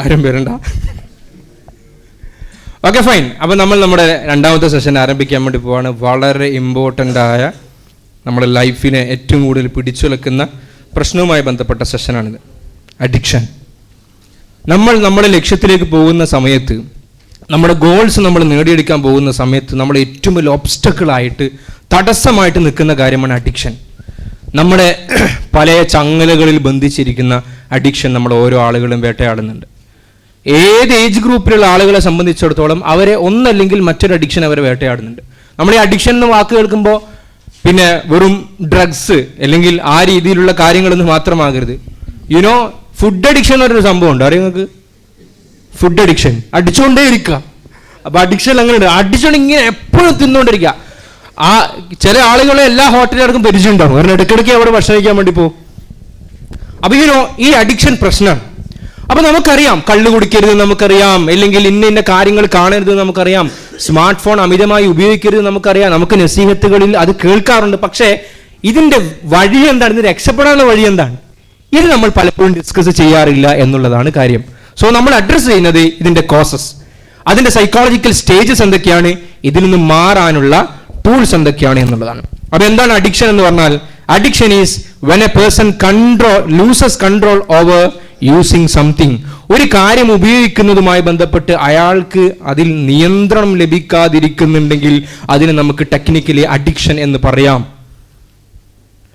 ആരും വരണ്ട. Okay, fine. അപ്പം നമ്മൾ നമ്മുടെ രണ്ടാമത്തെ സെഷൻ ആരംഭിക്കാൻ വേണ്ടി പോവാണ്. വളരെ ഇമ്പോർട്ടൻ്റ് ആയ നമ്മുടെ ലൈഫിനെ ഏറ്റവും കൂടുതൽ പിടിച്ചുലക്കുന്ന പ്രശ്നവുമായി ബന്ധപ്പെട്ട സെഷനാണിത്, അഡിക്ഷൻ. നമ്മൾ നമ്മുടെ ലക്ഷ്യത്തിലേക്ക് പോകുന്ന സമയത്ത്, നമ്മുടെ ഗോൾസ് നമ്മൾ നേടിയെടുക്കാൻ പോകുന്ന സമയത്ത് നമ്മൾ ഏറ്റവും വലിയ ഒബ്സ്റ്റക്കിളായിട്ട്, തടസ്സമായിട്ട് നിൽക്കുന്ന കാര്യമാണ് അഡിക്ഷൻ. നമ്മുടെ പല ചങ്ങലകളിൽ ബന്ധിച്ചിരിക്കുന്ന അഡിക്ഷൻ നമ്മൾ ഓരോ ആളുകളും വേട്ടയാടുന്നുണ്ട്. ഏത് ഏജ് ഗ്രൂപ്പിലുള്ള ആളുകളെ സംബന്ധിച്ചിടത്തോളം അവരെ ഒന്നല്ലെങ്കിൽ മറ്റൊരു അഡിക്ഷൻ അവരെ വേട്ടയാടുന്നുണ്ട്. നമ്മൾ ഈ അഡിക്ഷൻ എന്ന വാക്ക് കേൾക്കുമ്പോൾ പിന്നെ വെറും ഡ്രഗ്സ് അല്ലെങ്കിൽ ആ രീതിയിലുള്ള കാര്യങ്ങളൊന്നും മാത്രമാകരുത്. യുനോ, ഫുഡ് അഡിക്ഷൻ എന്നൊരു സംഭവം ഉണ്ട്, അറിയാം നിങ്ങൾക്ക്? ഫുഡ് അഡിക്ഷൻ, അടിച്ചുകൊണ്ടേ ഇരിക്കുക. അപ്പൊ അഡിക്ഷൻ അങ്ങനെയുണ്ട്. അഡിക്ഷൻ ഇങ്ങനെ എപ്പോഴും തിന്നുകൊണ്ടിരിക്കുക. ആ ചില ആളുകളെ എല്ലാ ഹോട്ടലുകാർക്കും പരിചയമുണ്ടാവും, കാരണം ഇടയ്ക്കിടയ്ക്ക് അവിടെ ഭക്ഷണം കഴിക്കാൻ വേണ്ടി പോകും. അപ്പൊ ഈ അഡിക്ഷൻ പ്രശ്നമാണ്. അപ്പൊ നമുക്കറിയാം കള്ളു കുടിക്കരുത്, നമുക്കറിയാം, അല്ലെങ്കിൽ ഇന്ന കാര്യങ്ങൾ കാണരുത്, നമുക്കറിയാം, സ്മാർട്ട് ഫോൺ അമിതമായി ഉപയോഗിക്കരുത്, നമുക്കറിയാം, നമുക്ക് നസീഹത്തുകളിൽ അത് കേൾക്കാറുണ്ട്. പക്ഷേ ഇതിന്റെ വഴി എന്താണ്, ഇത് രക്ഷപ്പെടാനുള്ള വഴി എന്താണ്, ഇത് നമ്മൾ പലപ്പോഴും ഡിസ്കസ് ചെയ്യാറില്ല എന്നുള്ളതാണ് കാര്യം. സോ നമ്മൾ അഡ്രസ് ചെയ്യുന്നത് ഇതിന്റെ കോസസ്, അതിന്റെ സൈക്കോളജിക്കൽ സ്റ്റേജസ് എന്തൊക്കെയാണ്, ഇതിൽ നിന്ന് മാറാനുള്ള ടൂൾസ് എന്തൊക്കെയാണ് എന്നുള്ളതാണ്. അപ്പൊ എന്താണ് അഡിക്ഷൻ എന്ന് പറഞ്ഞാൽ? Addiction is when A person loses control over using something. ഒരു കാര്യം ഉപയോഗിക്കുന്നതുമായി ബന്ധപ്പെട്ട് അയാൾക്ക് അതിൽ നിയന്ത്രണം ലഭിക്കാതിരിക്കുന്നുണ്ടെങ്കിൽ അതിന് നമുക്ക് ടെക്നിക്കലി അഡിക്ഷൻ എന്ന് പറയാം.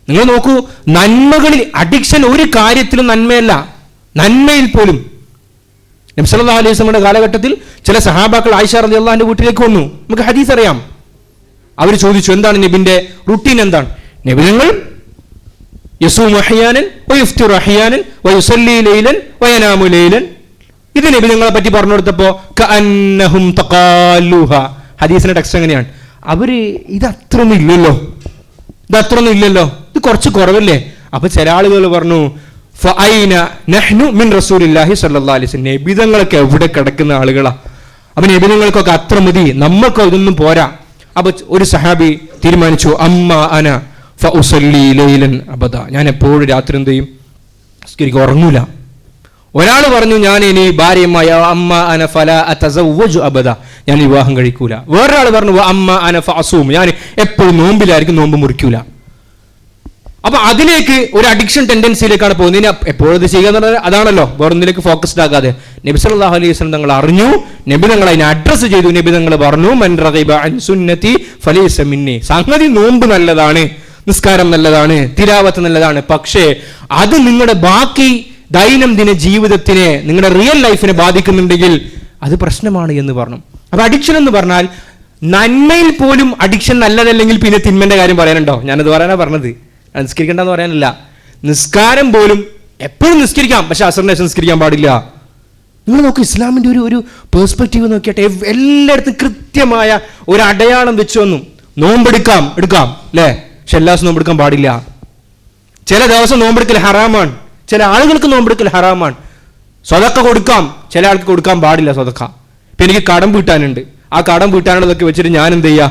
നിങ്ങൾ നോക്കൂ, നന്മകളിൽ അഡിക്ഷൻ ഒരു കാര്യത്തിലും നന്മയല്ല, നന്മയിൽ പോലും. നബി സല്ലല്ലാഹു അലൈഹി വസല്ലമയുടെ കാലഘട്ടത്തിൽ ചില സഹാബാക്കൾ ആയിഷ റളിയല്ലാഹുവിന്റെ വീട്ടിലേക്ക് വന്നു. നമുക്ക് ഹദീസ് അറിയാം. അവർ ചോദിച്ചു, എന്താണ് നബിന്റെ റുട്ടീൻ, എന്താണ്? നബി നിങ്ങൾ യസൂമു അഹ്യാനൻ വയഫ്തിറു അഹ്യാനൻ വയുസല്ലി ലൈലൻ വയനാമു ലൈലൻ. ഇത് നബി നിങ്ങളെ പറ്റി പറഞ്ഞു കൊടുത്തപ്പോ കഅന്നഹും തഖാലുഹ. ഹദീസിന്റെ ടെക്സ്റ്റ് എങ്ങനെയാണ്? അവര് ഇതത്രയൊന്നും ഇല്ലല്ലോ, ഇത് കുറച്ച് കുറവല്ലേ? അപ്പൊ ചില ആളുകൾ പറഞ്ഞു, ഫഅൈന നഹ്നു മിൻ റസൂലില്ലാഹി സ്വല്ലല്ലാഹു അലൈഹി വസല്ലം. നബിതങ്ങളൊക്കെ എവിടെ കിടക്കുന്ന ആളുകളാ. അപ്പൊ നബിതങ്ങൾക്കൊക്കെ അത്ര മതി, നമ്മൾക്ക് ഇതൊന്നും പോരാ. അപ്പൊ ഒരു സഹാബി തീരുമാനിച്ചു, അമ്മ അന ഫഉസല്ലി ലൈലൻ അബദ. ഞാൻ എപ്പോഴും രാത്രി എന്ത് ചെയ്യും? എനിക്ക് ഉറങ്ങൂല. ഒരാൾ പറഞ്ഞു, ഞാൻ ഇനി ഭാര്യമായ അമ്മ അന ഫല അതസവ്വജു അബദ, ഞാൻ വിവാഹം കഴിക്കൂല. വേറൊരാൾ പറഞ്ഞു, അമ്മ അന ഫഅസൂം, ഞാൻ എപ്പോഴും നോമ്പിലായിരിക്കും, നോമ്പ് മുറിക്കൂല. അപ്പൊ അതിലേക്ക് ഒരു അഡിക്ഷൻ ടെൻഡൻസിയിലേക്കാണ് പോകുന്നത്. എപ്പോഴും ഇത് ചെയ്യുക എന്ന് പറഞ്ഞാൽ അതാണല്ലോ, വേറൊന്നിലേക്ക് ഫോക്കസ്ഡ് ആകാതെ. നബി സല്ലല്ലാഹു അലൈഹി വസല്ലം തങ്ങൾ അറിഞ്ഞു, നബി തങ്ങൾ അതിനെ അഡ്രസ് ചെയ്തു. നബി തങ്ങൾ പറഞ്ഞു, മൻ റഗിബ അൻ സുന്നതി ഫലൈസ മിന്നി. സംഗതി നോമ്പ് നല്ലതാണ്, നിസ്കാരം നല്ലതാണ്, തിലാവത്ത് നല്ലതാണ്, പക്ഷേ അത് നിങ്ങളുടെ ബാക്കി ദൈനംദിന ജീവിതത്തിനെ, നിങ്ങളുടെ റിയൽ ലൈഫിനെ ബാധിക്കുന്നുണ്ടെങ്കിൽ അത് പ്രശ്നമാണ് എന്ന് പറഞ്ഞു. അപ്പൊ അഡിക്ഷൻ എന്ന് പറഞ്ഞാൽ നന്മയിൽ പോലും അഡിക്ഷൻ നല്ലതല്ലെങ്കിൽ പിന്നെ തിന്മന്റെ കാര്യം പറയാനുണ്ടോ? ഞാനത് പറയാനാ പറഞ്ഞത്, നിസ്കരിക്കണ്ടെന്ന് പറയാനല്ല. നിസ്കാരം പോലും എപ്പോഴും നിസ്കരിക്കാം, പക്ഷെ അസറിന് ശേഷം നിസ്കരിക്കാൻ പാടില്ല. നിങ്ങൾ നോക്കൂ, ഇസ്ലാമിന്റെ ഒരു പേഴ്സ്പെക്റ്റീവ് നോക്കിയാട്ടെ, എല്ലായിടത്തും കൃത്യമായ ഒരു അടയാളം വെച്ച് വന്നു. നോമ്പെടുക്കാം അല്ലേ, പക്ഷെ എല്ലാ ദിവസവും നോമ്പെടുക്കാൻ പാടില്ല. ചില ദിവസം നോമ്പെടുക്കൽ ഹറാമാണ്, ചില ആളുകൾക്ക് നോമ്പെടുക്കൽ ഹറാമാണ്. സ്വതക്ക കൊടുക്കാം, ചില ആൾക്ക് കൊടുക്കാൻ പാടില്ല സ്വതക്ക. ഇപ്പൊ എനിക്ക് കടം വീട്ടാനുണ്ട്, ആ കടം വീട്ടാനുള്ളതൊക്കെ വെച്ചിട്ട് ഞാൻ എന്ത് ചെയ്യാ,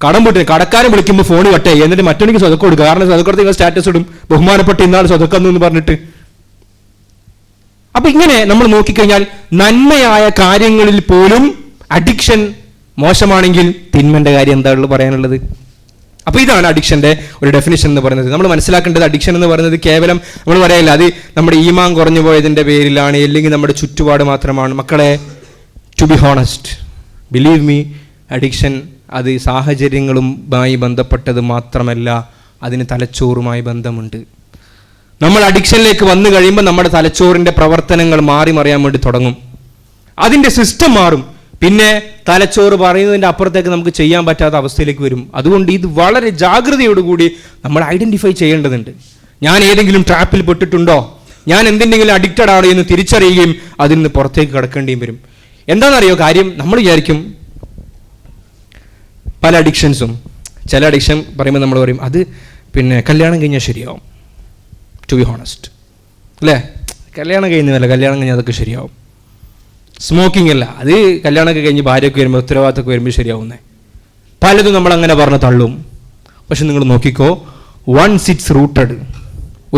കടം വീട്ടിന് കടക്കാരൻ വിളിക്കുമ്പോൾ ഫോൺ കട്ടേ, എന്നിട്ട് മറ്റൊന്നിക്ക് സ്വതക്ക കൊടുക്കുക. കാരണം സ്വതക്കടുത്ത് നിങ്ങൾ സ്റ്റാറ്റസ് ഇടും, ബഹുമാനപ്പെട്ട ഇന്നാൾ സ്വതക്കുന്നു എന്ന് പറഞ്ഞിട്ട്. അപ്പൊ ഇങ്ങനെ നമ്മൾ നോക്കിക്കഴിഞ്ഞാൽ നന്മയായ കാര്യങ്ങളിൽ പോലും അഡിക്ഷൻ മോശമാണെങ്കിൽ തിന്മന്റെ കാര്യം എന്താ പറയാനുള്ളത്? അപ്പൊ ഇതാണ് അഡിക്ഷന്റെ ഒരു ഡെഫിനിഷൻ എന്ന് പറയുന്നത്. നമ്മൾ മനസ്സിലാക്കേണ്ടത് അഡിക്ഷൻ എന്ന് പറയുന്നത് കേവലം നമ്മൾ പറയല്ല അത് നമ്മുടെ ഈമാൻ കുറഞ്ഞു പോയതിന്റെ പേരിലാണ്, അല്ലെങ്കിൽ നമ്മുടെ ചുറ്റുപാട് മാത്രമാണ്. മക്കളെ, to be honest, believe me, addiction അത് സാഹചര്യങ്ങളുമായി ബന്ധപ്പെട്ടത് മാത്രമല്ല, അതിന് തലച്ചോറുമായി ബന്ധമുണ്ട്. നമ്മൾ അഡിക്ഷനിലേക്ക് വന്നു കഴിയുമ്പോൾ നമ്മുടെ തലച്ചോറിന്റെ പ്രവർത്തനങ്ങൾ മാറി മറിയാൻ വേണ്ടി തുടങ്ങും, അതിന്റെ സിസ്റ്റം മാറും. പിന്നെ തലച്ചോറ് പറയുന്നതിന്റെ അപ്പുറത്തേക്ക് നമുക്ക് ചെയ്യാൻ പറ്റാത്ത അവസ്ഥയിലേക്ക് വരും. അതുകൊണ്ട് ഇത് വളരെ ജാഗ്രതയോടുകൂടി നമ്മൾ ഐഡന്റിഫൈ ചെയ്യേണ്ടതുണ്ട്. ഞാൻ ഏതെങ്കിലും ട്രാപ്പിൽ പെട്ടിട്ടുണ്ടോ, ഞാൻ എന്തിനെങ്കിലും അഡിക്റ്റഡ് ആണ് എന്ന് തിരിച്ചറിയുകയും അതിൽ നിന്ന് പുറത്തേക്ക് കടക്കേണ്ടിയും വരും. എന്താണെന്നറിയോ കാര്യം? നമ്മൾ വിചാരിക്കും പല അഡിക്ഷൻസും, ചില അഡിക്ഷൻ പറയുമ്പോൾ നമ്മൾ പറയും അത് പിന്നെ കല്യാണം കഴിഞ്ഞാൽ ശരിയാവും. ടു ബി ഹോണസ്റ്റ് അല്ലേ, കല്യാണം കഴിഞ്ഞതല്ല, കല്യാണം കഴിഞ്ഞാൽ അതൊക്കെ ശരിയാവും. സ്മോക്കിംഗ് അല്ല, അത് കല്യാണമൊക്കെ കഴിഞ്ഞ് ഭാര്യയൊക്കെ വരുമ്പോൾ ഉത്തരവാദിത്തമൊക്കെ വരുമ്പോൾ ശരിയാവുന്നേ. പലതും നമ്മൾ അങ്ങനെ പറഞ്ഞ് തള്ളും. പക്ഷെ നിങ്ങൾ നോക്കിക്കോ, വൺസ് ഇറ്റ്സ് റൂട്ടഡ്,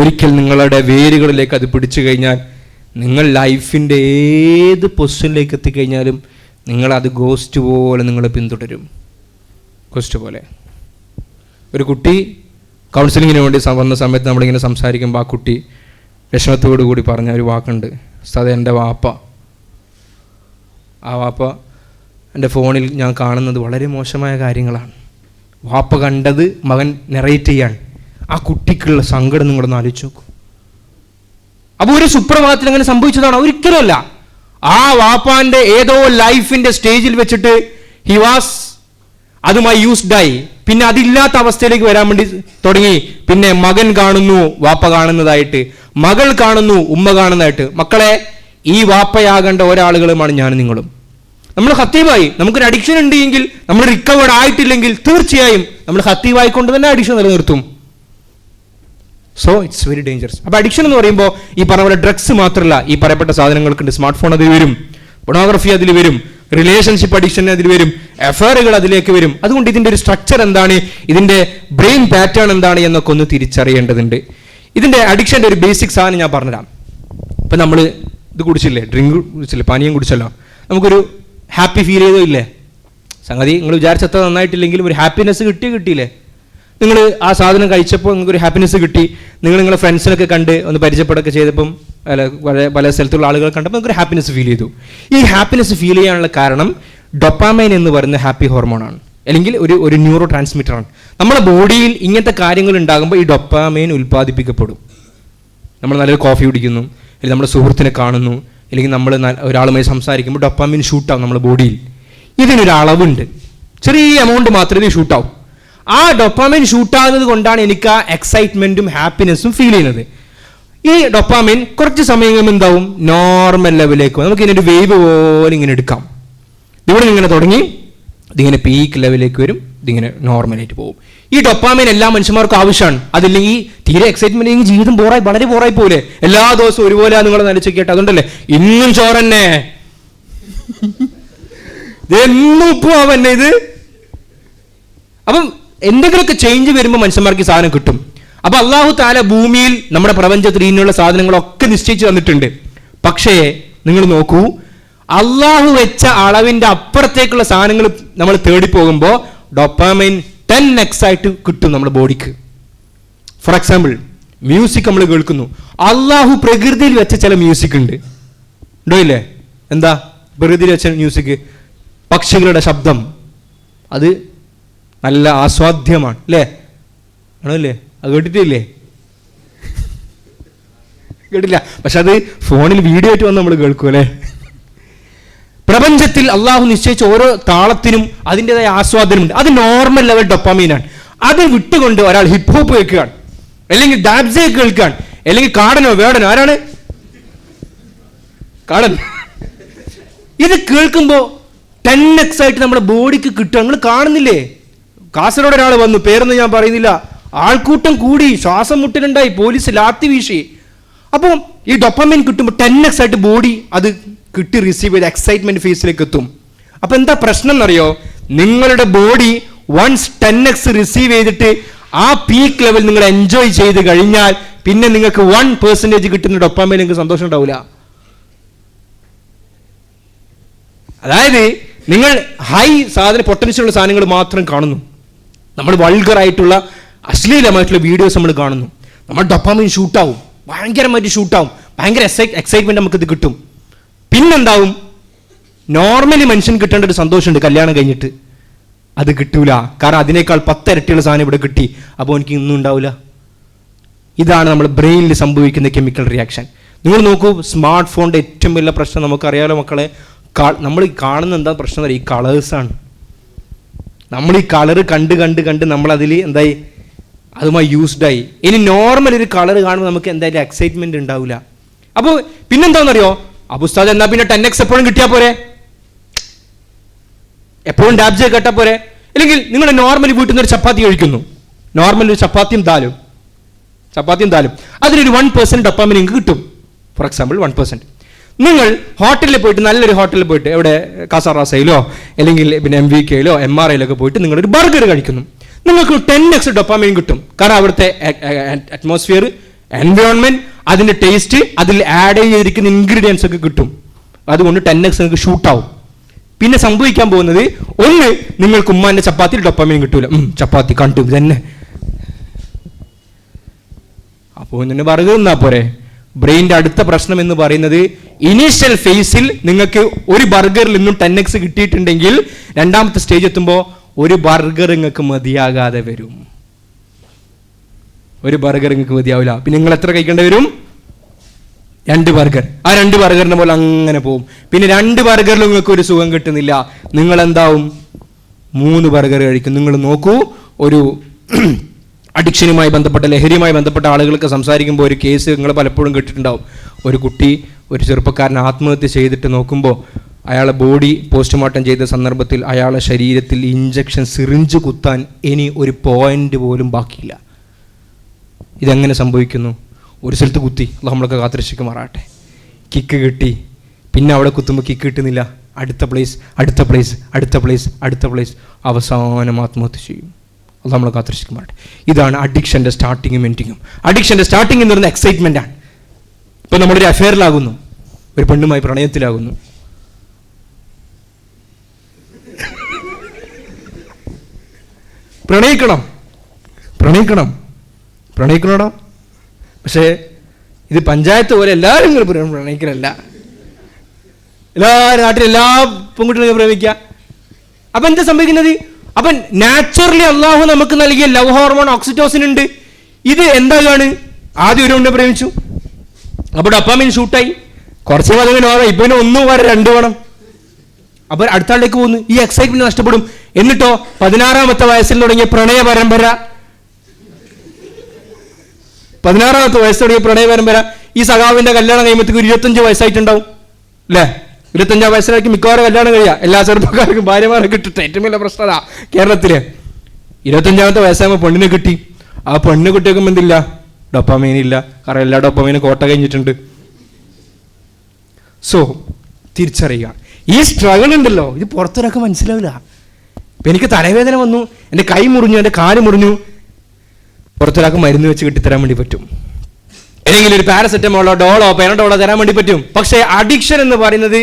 ഒരിക്കൽ നിങ്ങളുടെ വേരുകളിലേക്ക് അത് പിടിച്ചു കഴിഞ്ഞാൽ നിങ്ങൾ ലൈഫിൻ്റെ ഏത് പൊസിഷനിലേക്ക് എത്തിക്കഴിഞ്ഞാലും നിങ്ങളത് ഗോസ്റ്റ് പോലെ നിങ്ങൾ പിന്തുടരും. ഗോസ്റ്റ് പോലെ. ഒരു കുട്ടി കൗൺസിലിങ്ങിന് വേണ്ടി വന്ന സമയത്ത് നമ്മളിങ്ങനെ സംസാരിക്കുമ്പോൾ ആ കുട്ടി വിഷമത്തോടു കൂടി പറഞ്ഞ ഒരു വാക്കുണ്ട്, അത് എൻ്റെ വാപ്പ. ആ വാപ്പ എൻ്റെ ഫോണിൽ ഞാൻ കാണുന്നത് വളരെ മോശമായ കാര്യങ്ങളാണ്. വാപ്പ കണ്ടത് മകൻ നെറേറ്റ് ചെയ്യാൻ. ആ കുട്ടിക്കുള്ള സങ്കടം നിങ്ങളൊന്ന് ആലോചിച്ച് നോക്കൂ. അപ്പോൾ ഒരു സുപ്രഭാതത്തിൽ അങ്ങനെ സംഭവിച്ചതാണ്? ഒരിക്കലുമല്ല. ആ വാപ്പാൻ്റെ ഏതോ ലൈഫിൻ്റെ സ്റ്റേജിൽ വെച്ചിട്ട് ഹി വാസ് അതുമായി യൂസ്ഡായി. പിന്നെ അതില്ലാത്ത അവസ്ഥയിലേക്ക് വരാൻ വേണ്ടി തുടങ്ങി. പിന്നെ മകൻ കാണുന്നു വാപ്പ കാണുന്നതായിട്ട്, മകൾ കാണുന്നു ഉമ്മ കാണുന്നതായിട്ട്. മക്കളെ, ഈ വാപ്പയാകേണ്ട ഒരാളുകളുമാണ് ഞാനും നിങ്ങളും. നമ്മൾ ഹത്തീവായി, നമുക്കൊരു അഡിക്ഷൻ ഉണ്ടെങ്കിൽ, നമ്മൾ റിക്കവേർഡ് ആയിട്ടില്ലെങ്കിൽ തീർച്ചയായും നമ്മൾ ഹത്തീവായിക്കൊണ്ട് തന്നെ അഡിക്ഷൻ നിലനിർത്തും. So it's very dangerous. അപ്പോൾ അഡിക്ഷൻ എന്ന് പറയുമ്പോൾ ഈ പറഞ്ഞ പോലെ ഡ്രഗ്സ് മാത്രമല്ല, ഈ പറയപ്പെട്ട സാധനങ്ങൾക്കുണ്ട്. സ്മാർട്ട് ഫോൺ അതിൽ വരും, പൊണോഗ്രഫി അതിൽ വരും, റിലേഷൻഷിപ്പ് അഡിക്ഷൻ അതിൽ വരും, അഫയറുകൾ അതിലേക്ക് വരും. അതുകൊണ്ട് ഇതിൻ്റെ ഒരു സ്ട്രക്ചർ എന്താണ്, ഇതിൻ്റെ ബ്രെയിൻ പാറ്റേൺ എന്താണ് എന്നൊക്കെ ഒന്ന് തിരിച്ചറിയേണ്ടതുണ്ട്. ഇതിൻ്റെ അഡിക്ഷൻ്റെ ഒരു ബേസിക് സാധനം ഞാൻ പറഞ്ഞുതരാം. ഇപ്പം നമ്മൾ ഇത് കുടിച്ചില്ലേ, ഡ്രിങ്ക് കുടിച്ചില്ലേ, പാനീയം കുടിച്ചല്ലോ, നമുക്കൊരു ഹാപ്പി ഫീൽ ചെയ്തോ ഇല്ലേ? സംഗതി നിങ്ങൾ വിചാരിച്ചത്ര നന്നായിട്ടില്ലെങ്കിലും ഒരു ഹാപ്പിനെസ് കിട്ടിയില്ലേ? നിങ്ങൾ ആ സാധനം കഴിച്ചപ്പോൾ നിങ്ങൾക്കൊരു ഹാപ്പിനെസ് കിട്ടി. നിങ്ങളെ ഫ്രണ്ട്സിനൊക്കെ കണ്ട് ഒന്ന് പരിചയപ്പെടുകയൊക്കെ ചെയ്തപ്പം പല സ്ഥലത്തുള്ള ആളുകളെ കണ്ടപ്പോൾ നിങ്ങൾക്കൊരു ഹാപ്പിനെസ് ഫീൽ ചെയ്തു. ഈ ഹാപ്പിനെസ് ഫീൽ ചെയ്യാനുള്ള കാരണം ഡൊപ്പാമൈൻ എന്ന് പറയുന്ന ഹാപ്പി ഹോർമോണാണ്, അല്ലെങ്കിൽ ഒരു ന്യൂറോ ട്രാൻസ്മിറ്ററാണ്. നമ്മുടെ ബോഡിയിൽ ഇങ്ങനത്തെ കാര്യങ്ങൾ ഉണ്ടാകുമ്പോൾ ഈ ഡൊപ്പാമൈൻ ഉൽപ്പാദിപ്പിക്കപ്പെടും. നമ്മൾ നല്ലൊരു കോഫി കുടിക്കുന്നു, അല്ലെങ്കിൽ നമ്മുടെ സുഹൃത്തിനെ കാണുന്നു, അല്ലെങ്കിൽ നമ്മൾ ഒരാളുമായി സംസാരിക്കുമ്പോൾ ഡൊപ്പാമൈൻ ഷൂട്ടാവും നമ്മുടെ ബോഡിയിൽ. ഇതിനൊരു അളവുണ്ട്, ചെറിയ എമൗണ്ട് മാത്രമേ ഇത് ഷൂട്ടാവും. ആ ഡൊപ്പാമൈൻ ഷൂട്ടാകുന്നത് കൊണ്ടാണ് എനിക്ക് ആ എക്സൈറ്റ്മെൻറ്റും ഹാപ്പിനെസ്സും ഫീൽ ചെയ്യുന്നത്. ഈ ഡൊപ്പാമൈൻ കുറച്ച് സമയം കഴിയുമ്പോൾ എന്താവും, നോർമൽ ലെവലിലേക്ക് പോകും. നമുക്ക് ഇതിനൊരു വേവ് പോലെ ഇങ്ങനെ എടുക്കാം. ഇവിടെ ഇങ്ങനെ തുടങ്ങി ഇതിങ്ങനെ പീക്ക് ലെവലിലേക്ക് വരും, ഇതിങ്ങനെ നോർമലായിട്ട് പോകും. ഈ ഡൊപ്പാമൈൻ എല്ലാ മനുഷ്യന്മാർക്കും ആവശ്യമാണ്. അതില്ലെങ്കിൽ തീരെ എക്സൈറ്റ്മെന്റ് ജീവിതം വളരെ ബോറായി പോലെ. എല്ലാ ദിവസവും ഒരുപോലെ നിങ്ങൾ നനച്ച് കേട്ട്, അതുകൊണ്ടല്ലേ ഇന്നും ചോറന്നെ, എന്നും ഉപ്പുമാവന്നെ ഇത്. അപ്പം എന്തെങ്കിലുമൊക്കെ ചേഞ്ച് വരുമ്പോൾ മനുഷ്യന്മാർക്ക് ഈ സാധനം കിട്ടും. അപ്പൊ അള്ളാഹു താല ഭൂമിയിൽ നമ്മുടെ പ്രപഞ്ചത്തിൽ ഇതിനുള്ള സാധനങ്ങളൊക്കെ നിശ്ചയിച്ചു തന്നിട്ടുണ്ട്. പക്ഷേ നിങ്ങൾ നോക്കൂ, അള്ളാഹു വെച്ച അളവിന്റെ അപ്പുറത്തേക്കുള്ള സാധനങ്ങൾ നമ്മൾ തേടിപ്പോകുമ്പോൾ ഡൊപ്പാമൈൻ 10x ആയിട്ട് കിട്ടും നമ്മുടെ ബോഡിക്ക്. ഫോർ എക്സാമ്പിൾ, മ്യൂസിക് നമ്മൾ കേൾക്കുന്നു. അള്ളാഹു പ്രകൃതിയിൽ വെച്ച ചില മ്യൂസിക് ഉണ്ട്, ഉണ്ടോ ഇല്ലേ? എന്താ പ്രകൃതിയിൽ വെച്ച മ്യൂസിക്? പക്ഷികളുടെ ശബ്ദം, അത് നല്ല ആസ്വാദ്യമാണ് അല്ലേ? ആണോ അല്ലേ? അത് കേട്ടിട്ടില്ലേ? കേട്ടില്ല, പക്ഷെ അത് ഫോണിൽ വീഡിയോ ആയിട്ട് വന്ന് നമ്മൾ കേൾക്കും അല്ലേ? പ്രപഞ്ചത്തിൽ അള്ളാഹു നിശ്ചയിച്ച ഓരോ താളത്തിനും അതിൻ്റെതായ ആസ്വാദനമുണ്ട്. അത് നോർമൽ ലെവൽ ഡൊപ്പാമൈനാണ്. അത് വിട്ടുകൊണ്ട് ഒരാൾ ഹിപ്പ് ഹോപ്പ് കേൾക്കുകയാണ്, അല്ലെങ്കിൽ ഡാൻസ് കേൾക്കുകയാണ്, അല്ലെങ്കിൽ കാടനോ വേടനോ, ആരാണ് കാടൻ, ഇത് കേൾക്കുമ്പോൾ 10x ആയിട്ട് നമ്മുടെ ബോഡിക്ക് കിട്ടുക. നിങ്ങൾ കാണുന്നില്ലേ? കാസർഗോഡ് ഒരാൾ വന്നു, പേരൊന്നും ഞാൻ പറയുന്നില്ല, ആൾക്കൂട്ടം കൂടി, ശ്വാസം മുട്ടലുണ്ടായി, പോലീസ് ലാത്തി വീശി. അപ്പോൾ ഈ ഡൊപ്പാമൈൻ കിട്ടുമ്പോൾ 10x ആയിട്ട് ബോഡി അത് കിട്ടി റിസീവ് ചെയ്ത് എക്സൈറ്റ്മെന്റ് ഫേസിലേക്ക് എത്തും. അപ്പൊ എന്താ പ്രശ്നം എന്നറിയോ? നിങ്ങളുടെ ബോഡി വൺസ് 10x റിസീവ് ചെയ്തിട്ട് ആ പീക്ക് ലെവൽ നിങ്ങൾ എൻജോയ് ചെയ്ത് കഴിഞ്ഞാൽ പിന്നെ നിങ്ങൾക്ക് 1% കിട്ടുന്ന ഡൊപ്പാമൈൻ നിങ്ങൾക്ക് സന്തോഷം ഉണ്ടാവില്ല. അതായത് നിങ്ങൾ ഹൈ പൊട്ടൻഷ്യൽ ഉള്ള സാധനങ്ങൾ മാത്രം കാണുന്നു. നമ്മൾ വൾഗറായിട്ടുള്ള അശ്ലീലമായിട്ടുള്ള വീഡിയോസ് നമ്മൾ കാണുന്നു. നമ്മൾ ഡൊപ്പാമൈൻ ഷൂട്ടാവും, ഭയങ്കരമായിട്ട് ഷൂട്ടാവും, ഭയങ്കര എക്സൈറ്റ്മെന്റ് നമുക്കിത് കിട്ടും. പിന്നെന്താവും, നോർമലി മനുഷ്യൻ കിട്ടേണ്ട ഒരു സന്തോഷമുണ്ട് കല്യാണം കഴിഞ്ഞിട്ട്, അത് കിട്ടൂല. കാരണം അതിനേക്കാൾ 10 ഇരട്ടിയുള്ള സാധനം ഇവിടെ കിട്ടി, അപ്പോൾ എനിക്ക് ഇന്നും ഉണ്ടാവില്ല. ഇതാണ് നമ്മൾ ബ്രെയിനിൽ സംഭവിക്കുന്ന കെമിക്കൽ റിയാക്ഷൻ. നിങ്ങൾ നോക്കൂ, സ്മാർട്ട് ഫോണിൻ്റെ ഏറ്റവും വലിയ പ്രശ്നം നമുക്കറിയാലോ മക്കളെ. നമ്മൾ കാണുന്ന എന്താ പ്രശ്നം അറിയാം? ഈ കളേഴ്സാണ്. നമ്മൾ ഈ കളറ് കണ്ട് നമ്മൾ അതിൽ എന്തായി, അതുമായി യൂസ്ഡായി. ഇനി നോർമൽ ഒരു കളർ കാണുമ്പോൾ നമുക്ക് എന്തായാലും എക്സൈറ്റ്മെന്റ് ഉണ്ടാവില്ല. അപ്പോൾ പിന്നെന്താണെന്നറിയോ? അബുസ്താദ് എന്നാ പിന്നെ 10x എപ്പോഴും കിട്ടിയാൽ പോരെ, എപ്പോഴും ഡാബ്ജ കേട്ടാൽ പോരെ. അല്ലെങ്കിൽ നിങ്ങൾ നോർമലി വീട്ടിൽ നിന്ന് ഒരു ചപ്പാത്തി കഴിക്കുന്നു, നോർമൽ ഒരു ചപ്പാത്തിയും ദാലും, അതിനൊരു 1% ഡൊപ്പാമൈൻ നിങ്ങൾക്ക് കിട്ടും. For example 1%. നിങ്ങൾ ഹോട്ടലിൽ പോയിട്ട്, നല്ലൊരു ഹോട്ടലിൽ പോയിട്ട്, എവിടെ കാസാറാസയിലോ അല്ലെങ്കിൽ പിന്നെ MVKയിലോ MRIയിലൊക്കെ പോയിട്ട് നിങ്ങളൊരു ബർഗർ കഴിക്കുന്നു, നിങ്ങൾക്ക് 10x ഡൊപ്പാമൈൻ കിട്ടും. കാരണം അവിടുത്തെ അറ്റ്മോസ്ഫിയർ, എൻവയോൺമെന്റ്, അതിന്റെ ടേസ്റ്റ്, അതിൽ ആഡ് ചെയ്തിരിക്കുന്ന ഇൻഗ്രീഡിയൻസ് ഒക്കെ കിട്ടും. അതുകൊണ്ട് 10x നിങ്ങൾക്ക് ഷൂട്ടാവും. പിന്നെ സംഭവിക്കാൻ പോകുന്നത്, ഒന്ന്, നിങ്ങൾക്ക് ഉമ്മാന്റെ ചപ്പാത്തിയിൽ ഡോപ്പമൈൻ കിട്ടൂല. ചപ്പാത്തി കണ്ടു തന്നെ, അപ്പോൾ തന്നെ ബർഗർ തിന്നാ പോരെ. ബ്രെയിൻ്റെ അടുത്ത പ്രശ്നം എന്ന് പറയുന്നത്, ഇനീഷ്യൽ ഫേസിൽ നിങ്ങൾക്ക് ഒരു ബർഗറിൽ നിന്നും 10x കിട്ടിയിട്ടുണ്ടെങ്കിൽ രണ്ടാമത്തെ സ്റ്റേജ് എത്തുമ്പോൾ ഒരു ബർഗർ നിങ്ങൾക്ക് മതിയാകാതെ വരും. ഒരു ബർഗർ നിങ്ങൾക്ക് മതിയാവില്ല. പിന്നെ നിങ്ങൾ എത്ര കഴിക്കേണ്ടി വരും? 2 ബർഗർ. ആ 2 ബർഗറിനെ പോലെ അങ്ങനെ പോകും. പിന്നെ 2 ബർഗറിൽ നിങ്ങൾക്ക് ഒരു സുഖം കിട്ടുന്നില്ല, നിങ്ങൾ എന്താവും? 3 ബർഗർ കഴിക്കും. നിങ്ങൾ നോക്കൂ, ഒരു അഡിക്ഷനുമായി ബന്ധപ്പെട്ട, ലഹരിയുമായി ബന്ധപ്പെട്ട ആളുകൾക്ക് സംസാരിക്കുമ്പോൾ ഒരു കേസ് നിങ്ങൾ പലപ്പോഴും കേട്ടിട്ടുണ്ടാവും. ഒരു കുട്ടി, ഒരു ചെറുപ്പക്കാരൻ ആത്മഹത്യ ചെയ്തിട്ട് നോക്കുമ്പോൾ അയാളെ ബോഡി പോസ്റ്റ്മോർട്ടം ചെയ്ത സന്ദർഭത്തിൽ അയാളുടെ ശരീരത്തിൽ ഇഞ്ചക്ഷൻ, സിറിഞ്ച് കുത്താൻ ഇനി ഒരു പോയിന്റ് പോലും ബാക്കിയില്ല. ഇതെങ്ങനെ സംഭവിക്കുന്നു? ഒരു സ്ഥലത്ത് കുത്തി, നമ്മളൊക്കെ കാത്തിരക്ഷിക്കുമാറാട്ടെ, കിക്ക് കിട്ടി, പിന്നെ അവിടെ കുത്തുമ്പോൾ കിക്ക് കിട്ടുന്നില്ല, അടുത്ത പ്ലേസ്, അടുത്ത പ്ലേസ്, അടുത്ത പ്ലേസ്, അടുത്ത പ്ലേസ്, അവസാനം ആത്മഹത്യ ചെയ്യും. അത് നമ്മൾ കാത്തിരക്ഷിക്കുമാറാട്ടെ. ഇതാണ് അഡിക്ഷൻ്റെ സ്റ്റാർട്ടിങ്ങും എൻഡിങ്ങും. അഡിക്ഷൻ്റെ സ്റ്റാർട്ടിങ് എന്ന് പറയുന്നത് എക്സൈറ്റ്മെൻ്റ് ആണ്. ഇപ്പം നമ്മളൊരു അഫെയറിലാകുന്നു, ഒരു പെണ്ണുമായി പ്രണയത്തിലാകുന്നു, പ്രണയിക്കണോടോ. പക്ഷേ ഇത് പഞ്ചായത്ത് പോലെ എല്ലാവരും പ്രണയിക്കലല്ല. എല്ലാ നാട്ടിലും എല്ലാ പെൺകുട്ടികളും പ്രേമിക്കുക. അപ്പം എന്താ സംഭവിക്കുന്നത്? അപ്പം നാച്ചുറലി അള്ളാഹു നമുക്ക് നൽകിയ ലവ് ഹോർമോൺ ഓക്സിറ്റോസിൻ ഉണ്ട്. ഇത് എന്താകാണ്? ആദ്യം ഒരു പെണ്ണിനെ പ്രേമിച്ചു, അപ്പോൾ ഡോപാമൈൻ ഷൂട്ടായി, കുറച്ച് മതങ്ങനെ വേണം, ഇപ്പം പിന്നെ 1 വരെ 2 വേണം. അപ്പോൾ അടുത്ത ആളിലേക്ക് പോകുന്നു, ഈ എക്സൈറ്റ്മെന്റ് നഷ്ടപ്പെടും. എന്നിട്ടോ 16ാമത്തെ വയസ്സിൽ തുടങ്ങിയ പ്രണയ പരമ്പര, 16ാമത്തെ വയസ്സ് തുടങ്ങിയ പ്രണയ പരമ്പര, ഈ സഖാവിന്റെ കല്യാണം കഴിയുമ്പോഴത്തേക്ക് 25 വയസ്സായിട്ടുണ്ടാവും അല്ലേ? 25 വയസ്സിലേക്ക് മിക്കവാറും കല്യാണം കഴിയുക. എല്ലാ ചെറുപ്പക്കാർക്കും ഭാര്യമാരെ കിട്ടിട്ട് ഏറ്റവും വലിയ പ്രശ്നത കേരളത്തില്. 25ാമത്തെ വയസ്സാകുമ്പോൾ പെണ്ണിനെ കിട്ടി. ആ പെണ്ണ് കുട്ടിയൊക്കെ എന്തില്ല? ഡോപ്പാമൈൻ ഇല്ല. കാരണം എല്ലാ ഡോപ്പാമൈനും കോട്ട കഴിഞ്ഞിട്ടുണ്ട്. സോ തിരിച്ചറിയുക, ഈ സ്ട്രഗിൾ ഉണ്ടല്ലോ, ഇത് പുറത്തൊരാൾക്ക് മനസ്സിലാവില്ല. ഇപ്പം എനിക്ക് തലവേദന വന്നു, എൻ്റെ കൈ മുറിഞ്ഞു, എൻ്റെ കാല് മുറിഞ്ഞു, പുറത്തൊരാൾക്ക് മരുന്ന് വെച്ച് കിട്ടിത്തരാൻ വേണ്ടി പറ്റും, അല്ലെങ്കിൽ ഒരു പാരസെറ്റമോളോ ഡോളോ പെനഡോളോ തരാൻ വേണ്ടി പറ്റും. പക്ഷേ അഡിക്ഷൻ എന്ന് പറയുന്നത്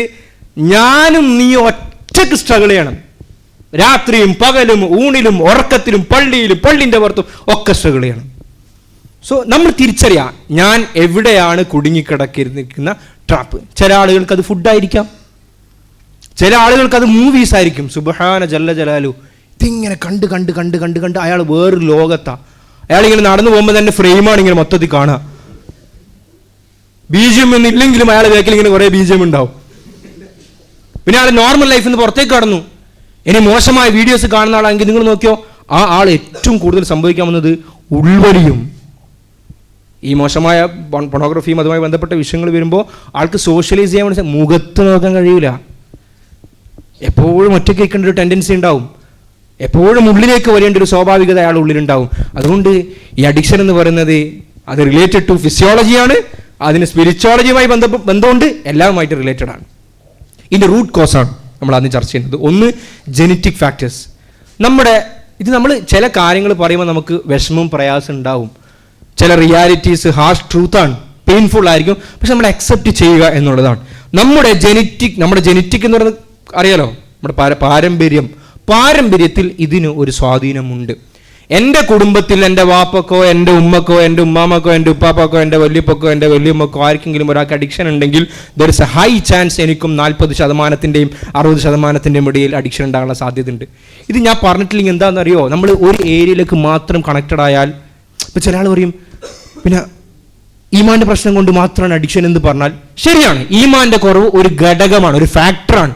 ഞാനും നീ ഒറ്റക്ക് സ്ട്രഗിൾ ചെയ്യണം. രാത്രിയും പകലും, ഊണിലും ഉറക്കത്തിലും, പള്ളിയിലും പള്ളിൻ്റെ പുറത്തും ഒക്കെ സ്ട്രഗിൾ ചെയ്യണം. സോ നമ്മൾ തിരിച്ചറിയാം, ഞാൻ എവിടെയാണ് കുടുങ്ങിക്കിടക്കുന്ന ട്രാപ്പ്. ചില ആളുകൾക്ക് അത് ഫുഡായിരിക്കാം, ചില ആളുകൾക്ക് അത് മൂവീസ് ആയിരിക്കും. സുബ്ഹാന ജല്ല ജലാലു, ഇതിങ്ങനെ കണ്ട് കണ്ട് കണ്ട് കണ്ട് കണ്ട് അയാൾ വേറൊരു ലോകത്താണ്. അയാളിങ്ങനെ നടന്നു പോകുമ്പോൾ തന്നെ ഫ്രെയിമാണ് ഇങ്ങനെ മൊത്തത്തിൽ കാണുക. BGM ഒന്നും ഇല്ലെങ്കിലും അയാളെ വേക്കിൽ ഇങ്ങനെ കുറേ BGM ഉണ്ടാവും. പിന്നെ അയാൾ നോർമൽ ലൈഫിൽ നിന്ന് പുറത്തേക്ക് കടന്നു. ഇനി മോശമായ വീഡിയോസ് കാണുന്ന ആളാണെങ്കിൽ നിങ്ങൾ നോക്കിയോ, ആ ആൾ ഏറ്റവും കൂടുതൽ സംഭവിക്കാവുന്നത് ഉൾവലിയും. ഈ മോശമായ പൊണോഗ്രഫിയും അതുമായി ബന്ധപ്പെട്ട വിഷയങ്ങൾ വരുമ്പോൾ ആൾക്ക് സോഷ്യലൈസ് ചെയ്യാൻ വേണ്ടി മുഖത്ത് നോക്കാൻ കഴിയില്ല. എപ്പോഴും ഒറ്റയ്ക്ക് വെക്കേണ്ട ഒരു ടെൻഡൻസി ഉണ്ടാവും. എപ്പോഴും ഉള്ളിലേക്ക് വരേണ്ട ഒരു സ്വാഭാവികത അയാളുടെ ഉള്ളിലുണ്ടാവും. അതുകൊണ്ട് ഈ അഡിക്ഷൻ എന്ന് പറയുന്നത് അത് റിലേറ്റഡ് ടു ഫിസിയോളജിയാണ്, അതിന് സ്പിരിച്വോളജിയുമായി ബന്ധമുണ്ട്, എല്ലാവുമായിട്ട് റിലേറ്റഡ് ആണ്. ഇതിൻ്റെ റൂട്ട് കോസാണ് നമ്മൾ ആദ്യം ചർച്ച ചെയ്യുന്നത്. ഒന്ന്, ജെനറ്റിക് ഫാക്ടേഴ്സ്. നമ്മൾ ചില കാര്യങ്ങൾ പറയുമ്പോൾ നമുക്ക് വിഷമവും പ്രയാസം ഉണ്ടാവും. ചില റിയാലിറ്റീസ് ഹാർഷ് ട്രൂത്താണ്, പെയിൻഫുൾ ആയിരിക്കും. പക്ഷെ നമ്മൾ അക്സെപ്റ്റ് ചെയ്യുക എന്നുള്ളതാണ്. നമ്മുടെ ജെനറ്റിക് എന്ന് പറയുന്നത് അറിയാലോ, നമ്മുടെ പാരമ്പര്യത്തിൽ ഇതിന് ഒരു സ്വാധീനമുണ്ട്. എൻ്റെ കുടുംബത്തിൽ എൻ്റെ വാപ്പക്കോ എൻ്റെ ഉമ്മക്കോ എൻ്റെ ഉമ്മാമക്കോ എൻ്റെ ഉപ്പാപ്പക്കോ എൻ്റെ വല്യപ്പക്കോ എൻ്റെ വല്യമ്മക്കോ ആർക്കെങ്കിലും ഒരാൾക്ക് അഡിക്ഷൻ ഉണ്ടെങ്കിൽ there is A high chance എനിക്കും 40%-ന്റെയും 60%-ന്റെയും ഇടയിൽ അഡിക്ഷൻ ഉണ്ടാകാനുള്ള സാധ്യതയുണ്ട്. ഇത് ഞാൻ പറഞ്ഞിട്ടില്ലെങ്കിൽ എന്താണെന്നറിയോ, നമ്മൾ ഒരു ഏരിയയിലേക്ക് മാത്രം കണക്റ്റഡ് ആയാൽ, ഇപ്പോൾ ചില ആൾ പറയും പിന്നെ ഈമാൻ്റെ പ്രശ്നം കൊണ്ട് മാത്രമാണ് അഡിക്ഷൻ എന്ന് പറഞ്ഞാൽ ശരിയാണ്. ഈമാൻ്റെ കുറവ് ഒരു ഘടകമാണ്, ഒരു ഫാക്ടറാണ്.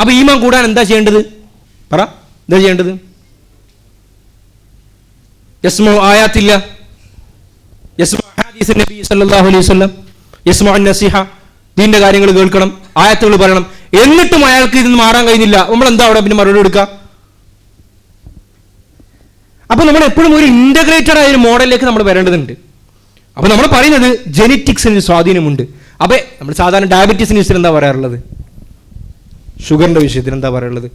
അപ്പോൾ ഈമാൻ കൂടാൻ എന്താ ചെയ്യേണ്ടത്? എന്താ ചെയ്യേണ്ടത്? യസ്മഉ ആയാത്തില്ല, യസ്മഉ ഹദീസ് നബി സല്ലല്ലാഹു അലൈഹി വസല്ലം, യസ്മഉ നസിഹ, ദീന്റെ കാര്യങ്ങൾ കേൾക്കണം, ആയത്തുകൾ പറയണം. എന്നിട്ടും അയാൾക്ക് ഇതിന് മാറാൻ കഴിയുന്നില്ല. നമ്മൾ എന്താ അവിടെ പിന്നെ മറുപടി കൊടുക്കുക? അപ്പോൾ നമ്മൾ എപ്പോഴും ഒരു ഇന്റഗ്രേറ്റഡ് ആയ ഒരു മോഡലിലേക്ക് നമ്മൾ വരേണ്ടതുണ്ട്. അപ്പോൾ നമ്മൾ പറയുന്നത് ജെനറ്റിക്സിന് സ്വാധീനമുണ്ട്. അപ്പോൾ നമ്മൾ സാധാരണ ഡയബറ്റീസിന് വിഷയത്തിൽ എന്താ പറയാറുള്ളത്? ഷുഗറിൻ്റെ വിഷയത്തിൽ എന്താ പറയാറുള്ളത്?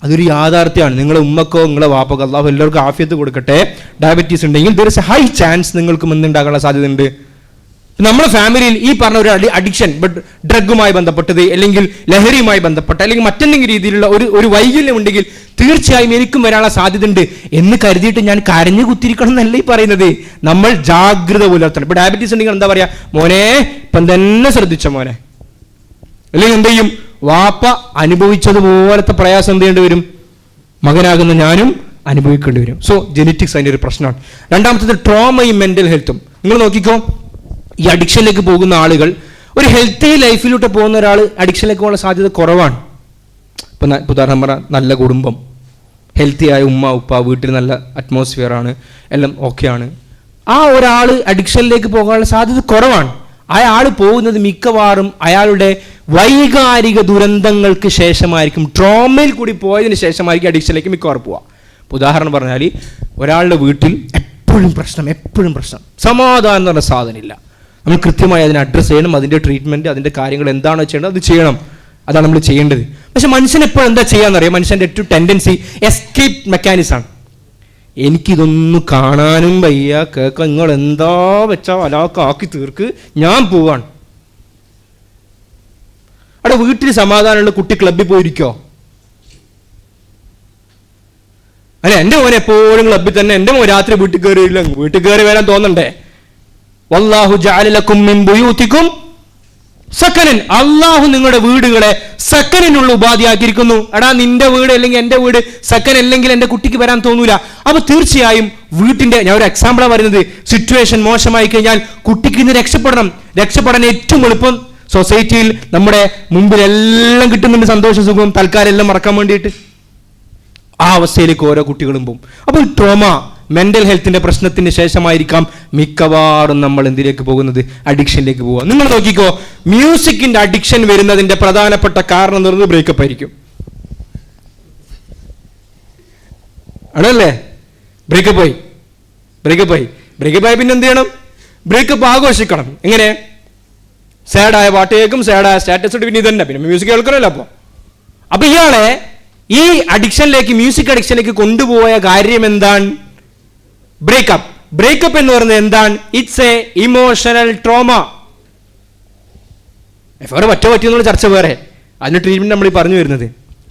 അതൊരു യാഥാർത്ഥ്യമാണ്. നിങ്ങളെ ഉമ്മക്കോ നിങ്ങളെ വാപ്പക്കോ അല്ലാഹു എല്ലാവർക്കും ആഫിയത്ത് കൊടുക്കട്ടെ, ഡയബറ്റീസ് ഉണ്ടെങ്കിൽ there is A high chance നിങ്ങൾക്ക് മുന്നുണ്ടാകാനുള്ള സാധ്യതയുണ്ട്. നമ്മുടെ ഫാമിലിയിൽ ഈ പറഞ്ഞ ഒരു അഡിക്ഷൻ, ഡ്രഗുമായി ബന്ധപ്പെട്ടത് അല്ലെങ്കിൽ ലഹരിയുമായി ബന്ധപ്പെട്ട അല്ലെങ്കിൽ മറ്റെന്തെങ്കിലും രീതിയിലുള്ള ഒരു വൈകല്യം ഉണ്ടെങ്കിൽ തീർച്ചയായും എനിക്കും വരാനുള്ള സാധ്യതയുണ്ട് എന്ന് കരുതിയിട്ട് ഞാൻ കരഞ്ഞു കുത്തിരിക്കണം എന്നല്ല ഈ പറയുന്നത്. നമ്മൾ ജാഗ്രത പുലർത്തണം. ഇപ്പൊ ഡയബറ്റീസ് ഉണ്ടെങ്കിൽ എന്താ പറയാ, മോനെ ഇപ്പം തന്നെ ശ്രദ്ധിച്ച മോനെ, അല്ലെങ്കിൽ എന്ത് ചെയ്യും, വാപ്പ അനുഭവിച്ചതുപോലത്തെ പ്രയാസം എന്ത് ചെയ്യേണ്ടി വരും, മകനാകുന്ന ഞാനും അനുഭവിക്കേണ്ടി വരും. സോ ജെനറ്റിക്സ് അതിൻ്റെ ഒരു പ്രശ്നമാണ്. രണ്ടാമത്തത് ട്രോമയും മെന്റൽ ഹെൽത്തും. നിങ്ങൾ നോക്കിക്കോ, ഈ അഡിക്ഷനിലേക്ക് പോകുന്ന ആളുകൾ, ഒരു ഹെൽത്തി ലൈഫിലൂടെ പോകുന്ന ഒരാൾ അഡിക്ഷനിലേക്ക് പോകാനുള്ള സാധ്യത കുറവാണ്. ഇപ്പം ഉദാഹരണം പറഞ്ഞാൽ നല്ല കുടുംബം, ഹെൽത്തിയായ ഉമ്മ ഉപ്പ, വീട്ടിൽ നല്ല അറ്റ്മോസ്ഫിയർ ആണ്, എല്ലാം ഓക്കെയാണ്, ആ ഒരാൾ അഡിക്ഷനിലേക്ക് പോകാനുള്ള സാധ്യത കുറവാണ്. അയാൾ പോകുന്നത് മിക്കവാറും അയാളുടെ വൈകാരിക ദുരന്തങ്ങൾക്ക് ശേഷമായിരിക്കും, ട്രോമയിൽ കൂടി പോയതിന് ശേഷമായിരിക്കും അഡിക്ഷനിലേക്ക് മിക്കവാറും പോവുക. ഉദാഹരണം പറഞ്ഞാൽ ഒരാളുടെ വീട്ടിൽ എപ്പോഴും പ്രശ്നം, സമാധാനം എന്ന് പറഞ്ഞ സാധനമില്ല. നമ്മൾ കൃത്യമായി അതിനെ അഡ്രസ്സ് ചെയ്യണം, അതിൻ്റെ ട്രീറ്റ്മെൻറ്റ്, അതിൻ്റെ കാര്യങ്ങൾ എന്താണോ ചെയ്യേണ്ടത് അത് ചെയ്യണം, അതാണ് നമ്മൾ ചെയ്യേണ്ടത്. പക്ഷെ മനുഷ്യൻ എപ്പോഴും എന്താ ചെയ്യാന്നറിയാം, മനുഷ്യൻ്റെ ഏറ്റവും ടെൻഡൻസി എസ്കേപ്പ് മെക്കാനിസമാണ്. എനിക്കിതൊന്നും കാണാനും വയ്യ, കേൾക്കാൻ, നിങ്ങൾ എന്താ വെച്ചാൽ അലാക്കാക്കി തീർക്ക്, ഞാൻ പോവാണ്. അവിടെ വീട്ടിൽ സമാധാനമുള്ള കുട്ടി ക്ലബ്ബിൽ പോയിരിക്കോ? അല്ല, എൻ്റെ മോൻ എപ്പോഴും ക്ലബ്ബിൽ തന്നെ, എൻ്റെ മോൻ രാത്രി വീട്ടിൽ കയറിയില്ല, വീട്ടിൽ കയറി വരാൻ തോന്നണ്ടേ? വല്ലാഹു ജഅല ലക്കും മിൻ ബുയൂതികും സക്കനൻ, അള്ളാഹു നിങ്ങളുടെ വീടുകളെ സക്കനിനുള്ള ഉപാധിയാക്കിയിരിക്കുന്നു. എടാ, നിന്റെ വീട് അല്ലെങ്കിൽ എൻ്റെ വീട് സക്കൻ അല്ലെങ്കിൽ എൻ്റെ കുട്ടിക്ക് വരാൻ തോന്നൂല. അപ്പൊ തീർച്ചയായും വീട്ടിന്റെ, ഞാൻ ഒരു എക്സാമ്പിളാണ് പറയുന്നത്, സിറ്റുവേഷൻ മോശമായി കഴിഞ്ഞാൽ കുട്ടിക്ക് ഇന്ന് രക്ഷപ്പെടാൻ ഏറ്റവും എളുപ്പം സൊസൈറ്റിയിൽ നമ്മുടെ മുമ്പിൽ എല്ലാം കിട്ടുന്നുണ്ട്, സന്തോഷ സുഖം, തൽക്കാലം എല്ലാം മറക്കാൻ വേണ്ടിയിട്ട്. ആ അവസ്ഥയിലേക്ക് ഓരോ കുട്ടികളും പോകും. അപ്പോൾ ട്രോമ, മെന്റൽ ഹെൽത്തിന്റെ പ്രശ്നത്തിന് ശേഷമായിരിക്കാം മിക്കവാറും നമ്മൾ എന്തിലേക്ക് പോകുന്നത്, അഡിക്ഷനിലേക്ക് പോവുക. നിങ്ങൾ നോക്കിക്കോ, മ്യൂസിക്കിന്റെ അഡിക്ഷൻ വരുന്നതിന്റെ പ്രധാനപ്പെട്ട കാരണം എന്ന് പറയുന്നത് ബ്രേക്കപ്പ് ആയിരിക്കും. ആണല്ലേ? ബ്രേക്കപ്പ് ആയി പിന്നെ എന്ത് ചെയ്യണം? ബ്രേക്കപ്പ് ആഘോഷിക്കണം. എങ്ങനെ? സാഡായ പാട്ട് കേൾക്കും, സാഡായ സ്റ്റാറ്റസ് ഇട്ട്, പിന്നെ ഇതന്നെ, പിന്നെ മ്യൂസിക് കേൾക്കണമല്ലോ. അപ്പൊ ഇയാളെ ഈ അഡിക്ഷനിലേക്ക്, മ്യൂസിക് അഡിക്ഷനിലേക്ക് കൊണ്ടുപോയ കാര്യം എന്താണ്? ബ്രേക്കപ്പ് എന്ന് പറയുന്നത് എന്താണ്? It's a emotional trauma. വേറെ പറ്റിയെന്നുള്ള ചർച്ച വേറെ, അതിന്റെ ട്രീറ്റ്മെന്റ് നമ്മൾ പറഞ്ഞു വരുന്നത്.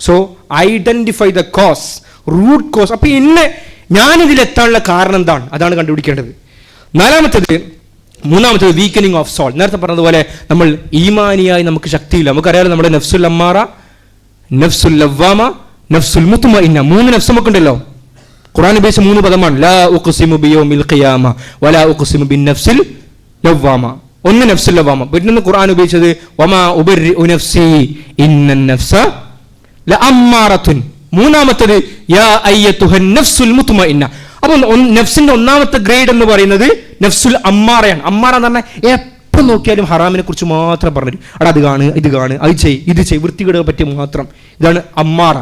So identify the cause, root cause. അപ്പൊ ഞാനിതിലെത്താനുള്ള കാരണം എന്താണ്, അതാണ് കണ്ടുപിടിക്കേണ്ടത്. മൂന്നാമത്തേത് വീക്കനിങ് ഓഫ് സോൾ. നേരത്തെ പറഞ്ഞതുപോലെ നമ്മൾ ഈമാനിയായി നമുക്ക് ശക്തിയില്ല. നമുക്കറിയാലോ, നമ്മുടെ നഫ്സുൽ അമ്മാറ, നഫ്സുൽ ലവ്വാമ, നഫ്സുൽ മുത്മഇന്ന, 3 നഫ്സ് നമുക്കുണ്ടല്ലോ. ഖുർആൻ ഉപയോഗിച്ച 3 പദമാണ്. ലാ ഉഖ്സിമു ബിയൗമിൽ ഖിയാമ വലാ ഉഖ്സിമു ബിന്നഫ്സിൽ ലവ്വാമ. ഒന്ന് നഫ്സുൽ ലവ്വാമ. പിന്നെ ഖുർആൻ ഉപയോഗിച്ചത് വമാ ഉബർരിഉ നഫ്സി ഇന്നൻ നഫ്സ ലഅമ്മാറത്തുൻ. മൂന്നാമത്തേത് യാ അയ്യതുഹൻ നഫ്സുൽ മുത്മഇന്ന. അപ്പോൾ നഫ്സിന്റെ ഒന്നാമത്തെ ഗ്രേഡ് എന്ന് പറയുന്നത് നഫ്സുൽ അമ്മാറയാണ്. അമ്മാറ എന്ന് പറഞ്ഞാൽ എപ്പോൾ നോക്കിയാലും ഹറാമിനെ കുറിച്ച് മാത്രം പറഞ്ഞു, അവിടെ അത് കാണുക, ഇത് കാണുക, അത് ചെയ്യ്, വൃത്തികേട് പറ്റിയ മാത്രം. ഇതാണ് അമ്മാറ.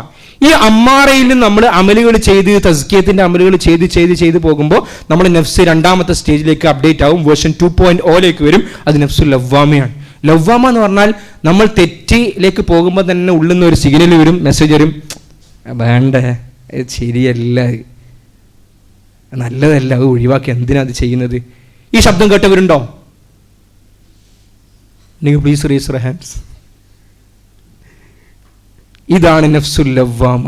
ഈ അമ്മാറയിൽ നിന്ന് നമ്മൾ അമലുകൾ ചെയ്ത്, തസ്കിയത്തിന്റെ അമലുകൾ ചെയ്ത് പോകുമ്പോൾ നമ്മൾ നഫ്സ് രണ്ടാമത്തെ സ്റ്റേജിലേക്ക് അപ്ഡേറ്റ് ആവും, വേർഷൻ 2.0 വരും. അത് നഫ്സുൽ ലവ്വാമയാണ്. ലവ്വാമ എന്ന് പറഞ്ഞാൽ നമ്മൾ തെറ്റിലേക്ക് പോകുമ്പോൾ തന്നെ ഉള്ളുന്ന ഒരു സിഗ്നൽ വരും, മെസ്സേജ് വരും, വേണ്ടേ, ശരിയല്ല, നല്ലതല്ല, അത് ഒഴിവാക്കി എന്തിനാ അത് ചെയ്യുന്നത്. ഈ ശബ്ദം കേട്ടവരുണ്ടോ? നിങ്ങൾ പ്ലീസ് റേസ് യുവർ ഹാൻഡ്സ്. ഇതാണ് നഫ്സുൽ ലവ്വാമ.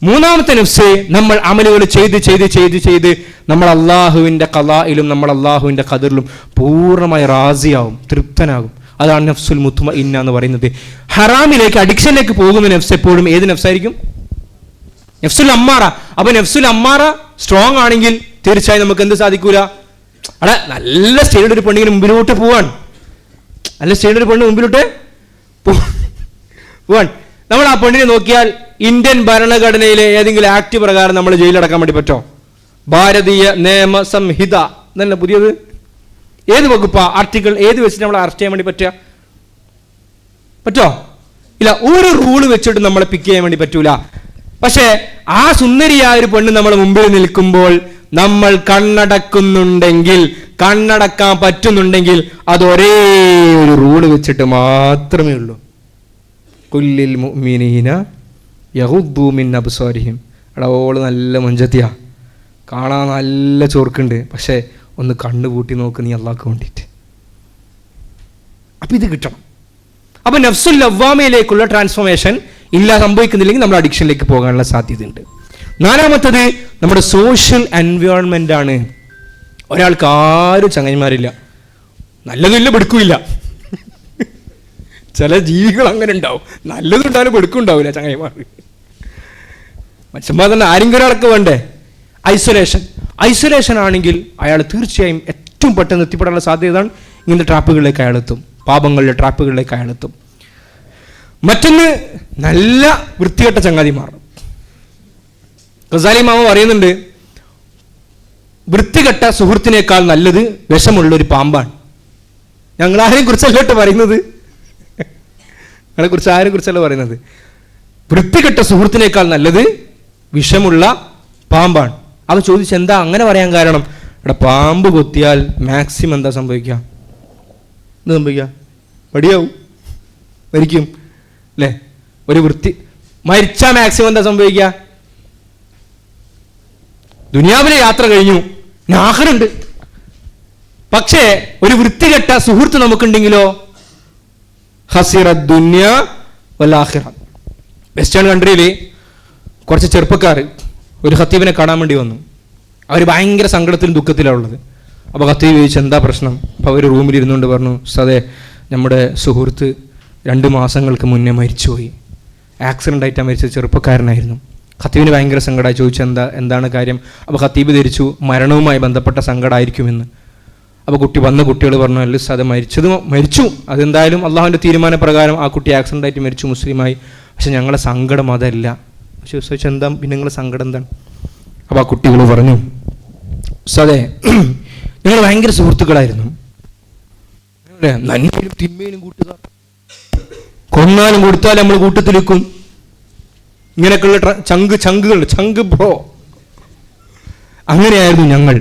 മൂന്നാമത്തെ നഫ്സ്, നമ്മൾ അമലുകൾ ചെയ്ത് നമ്മൾ അള്ളാഹുവിന്റെ ഖളായിലും നമ്മൾ അള്ളാഹുവിന്റെ ഖദറിലും പൂർണ്ണമായി റാസിയാവും, തൃപ്തനാകും. അതാണ് നഫ്സുൽ മുത്മഇന്ന എന്ന് പറയുന്നത്. ഹറാമിലേക്ക്, അഡിക്ഷനിലേക്ക് പോകുന്ന നഫ്സ് എപ്പോഴും ഏത് നഫ്സായിരിക്കും? നഫ്സുൽ അമ്മാറ. അപ്പൊ നഫ്സുൽ അമ്മാറ സ്ട്രോങ് ആണെങ്കിൽ തീർച്ചയായും നമുക്ക് എന്ത് സാധിക്കൂല? അവിടെ നല്ല സ്റ്റേജിൽ ഒരു പെണ്ണിന് മുമ്പിലോട്ട് പോവാൻ, നമ്മൾ ആ പെണ്ണിനെ നോക്കിയാൽ ഇന്ത്യൻ ഭരണഘടനയിലെ ഏതെങ്കിലും ആക്ട് പ്രകാരം നമ്മൾ ജയിലടക്കാൻ വേണ്ടി പറ്റോ? ഭാരതീയ നിയമ സംഹിത എന്നല്ല പുതിയത്, ഏത് വകുപ്പാ, ആർട്ടിക്കിൾ ഏത് വെച്ചിട്ട് നമ്മൾ അറസ്റ്റ് ചെയ്യാൻ വേണ്ടി പറ്റോ? ഇല്ല. ഒരു റൂള് വെച്ചിട്ട് നമ്മളെ പിക്ക് ചെയ്യാൻ വേണ്ടി പറ്റൂല. പക്ഷേ ആ സുന്ദരിയായ ഒരു പെണ്ണ് നമ്മുടെ മുമ്പിൽ നിൽക്കുമ്പോൾ നമ്മൾ കണ്ണടക്കാൻ പറ്റുന്നുണ്ടെങ്കിൽ അത് ഒരേ ഒരു റൂള് വെച്ചിട്ട് മാത്രമേ ഉള്ളൂ. കുല്ലിൽ മുഅ്മിനീന യഹുദ്ദൂ മിൻ അബ്സാരിഹിം. എടാ ഓള് നല്ല മൊഞ്ചത്തിയാ, കാണാൻ നല്ല ചോർക്കുണ്ട്, പക്ഷേ ഒന്ന് കണ്ണ് പൂട്ടി നോക്ക് നീ അള്ളാഹ്ക്ക് വേണ്ടിയിട്ട്. അപ്പം ഇത് കിട്ടണം. അപ്പം നഫ്സുൽ ലവ്വാമയിലേക്കുള്ള ട്രാൻസ്ഫോർമേഷൻ സംഭവിക്കുന്നില്ലെങ്കിൽ നമ്മൾ അഡിക്ഷനിലേക്ക് പോകാനുള്ള സാധ്യതയുണ്ട്. നാലാമത്തത് നമ്മുടെ സോഷ്യൽ എൻവയോൺമെൻ്റ് ആണ്. ഒരാൾക്ക് ആരും ചങ്ങന്മാരില്ല, നല്ലതില്ല പെടുക്കില്ല. ചില ജീവികൾ അങ്ങനെ ഉണ്ടാവും, നല്ലതുണ്ടായാലും പെടുക്കുണ്ടാവില്ല ചങ്ങന്മാർ. മനുഷ്യന്മാർ തന്നെ ആരെങ്കിലും ഒരാൾക്ക് വേണ്ടേ. ഐസൊലേഷൻ ആണെങ്കിൽ അയാൾ തീർച്ചയായും ഏറ്റവും പെട്ടെന്ന് എത്തിപ്പെടാനുള്ള സാധ്യത ഇങ്ങനത്തെ ട്രാപ്പുകളിലേക്ക് അയാളെത്തും, പാപങ്ങളുടെ ട്രാപ്പുകളിലേക്ക് അയാളെത്തും. മറ്റൊന്ന് നല്ല വൃത്തികെട്ട ചങ്ങാതിമാർ. ഗസാലി മാമ പറയുന്നുണ്ട്, വൃത്തികെട്ട സുഹൃത്തിനേക്കാൾ നല്ലത് വിഷമുള്ളൊരു പാമ്പാണ്. ഞങ്ങൾ ആരെയും കുറിച്ചല്ലോട്ട് പറയുന്നത്, ഞങ്ങളെ കുറിച്ച് ആരെ കുറിച്ചല്ല പറയുന്നത്. വൃത്തികെട്ട സുഹൃത്തിനേക്കാൾ നല്ലത് വിഷമുള്ള പാമ്പാണ്. അത് ചോദിച്ച് എന്താ അങ്ങനെ പറയാൻ കാരണം? ഇവിടെ പാമ്പ് കൊത്തിയാൽ മാക്സിമം എന്താ സംഭവിക്കുക? എന്താ സംഭവിക്കുക? പടിയാവും, മരിക്കും അല്ലേ? ഒരു മരിച്ചാൽ മാക്സിമം എന്താ സംഭവിക്കുക? ദുനിയാവിലെ യാത്ര കഴിഞ്ഞു, ആഖിറണ്ട്. പക്ഷേ ഒരു വൃത്തികെട്ട സുഹൃത്ത് നമുക്കുണ്ടെങ്കിലോ ഹസിറ ദുനിയ വൽ ആഖിറ. വെസ്റ്റേൺ കൺട്രിയിൽ കുറച്ച് ചെറുപ്പക്കാർ ഒരു ഖത്തീബിനെ കാണാൻ വേണ്ടി വന്നു. അവർ ഭയങ്കര സങ്കടത്തിലും ദുഃഖത്തിലാണ് ഉള്ളത്. അപ്പോൾ ഖത്തീബ് ചോദിച്ചു എന്താ പ്രശ്നം? അപ്പോൾ അവർ റൂമിൽ ഇരുന്നുകൊണ്ട് പറഞ്ഞു, സതെ നമ്മുടെ സുഹൃത്ത് 2 മാസങ്ങൾക്ക് മുന്നേ മരിച്ചുപോയി, ആക്സിഡൻ്റ് ആയിട്ടാണ് മരിച്ചത്, ചെറുപ്പക്കാരനായിരുന്നു. ഖത്തീബിന് ഭയങ്കര സങ്കടമായി. ചോദിച്ചു എന്താണ് കാര്യം? അപ്പോൾ ഖത്തീബ് ധരിച്ചു മരണവുമായി ബന്ധപ്പെട്ട സങ്കടമായിരിക്കുമെന്ന്. അപ്പോൾ കുട്ടികൾ പറഞ്ഞു, അല്ല സതെ മരിച്ചു, അതെന്തായാലും അള്ളാഹുവിൻ്റെ തീരുമാനപ്രകാരം ആ കുട്ടി ആക്സിഡൻ്റ് ആയിട്ട് മരിച്ചു, മുസ്ലിമായി. പക്ഷെ ഞങ്ങളെ സങ്കടം അതല്ല. പക്ഷെ ചോദിച്ചു എന്താ പിന്നെ നിങ്ങളുടെ സങ്കടം എന്താണ്? അപ്പോൾ ആ കുട്ടികൾ പറഞ്ഞു, സതെ ഞങ്ങൾ ഭയങ്കര സുഹൃത്തുക്കളായിരുന്നു, നന്മയിലും തിന്മയിലും കൂട്ടുകാർ, കൊന്നാലും കൊടുത്താലും നമ്മൾ കൂട്ടത്തിലേക്കും, ഇങ്ങനെയൊക്കെയുള്ള ചങ്ക് ബ്രോ, അങ്ങനെയായിരുന്നു ഞങ്ങൾ.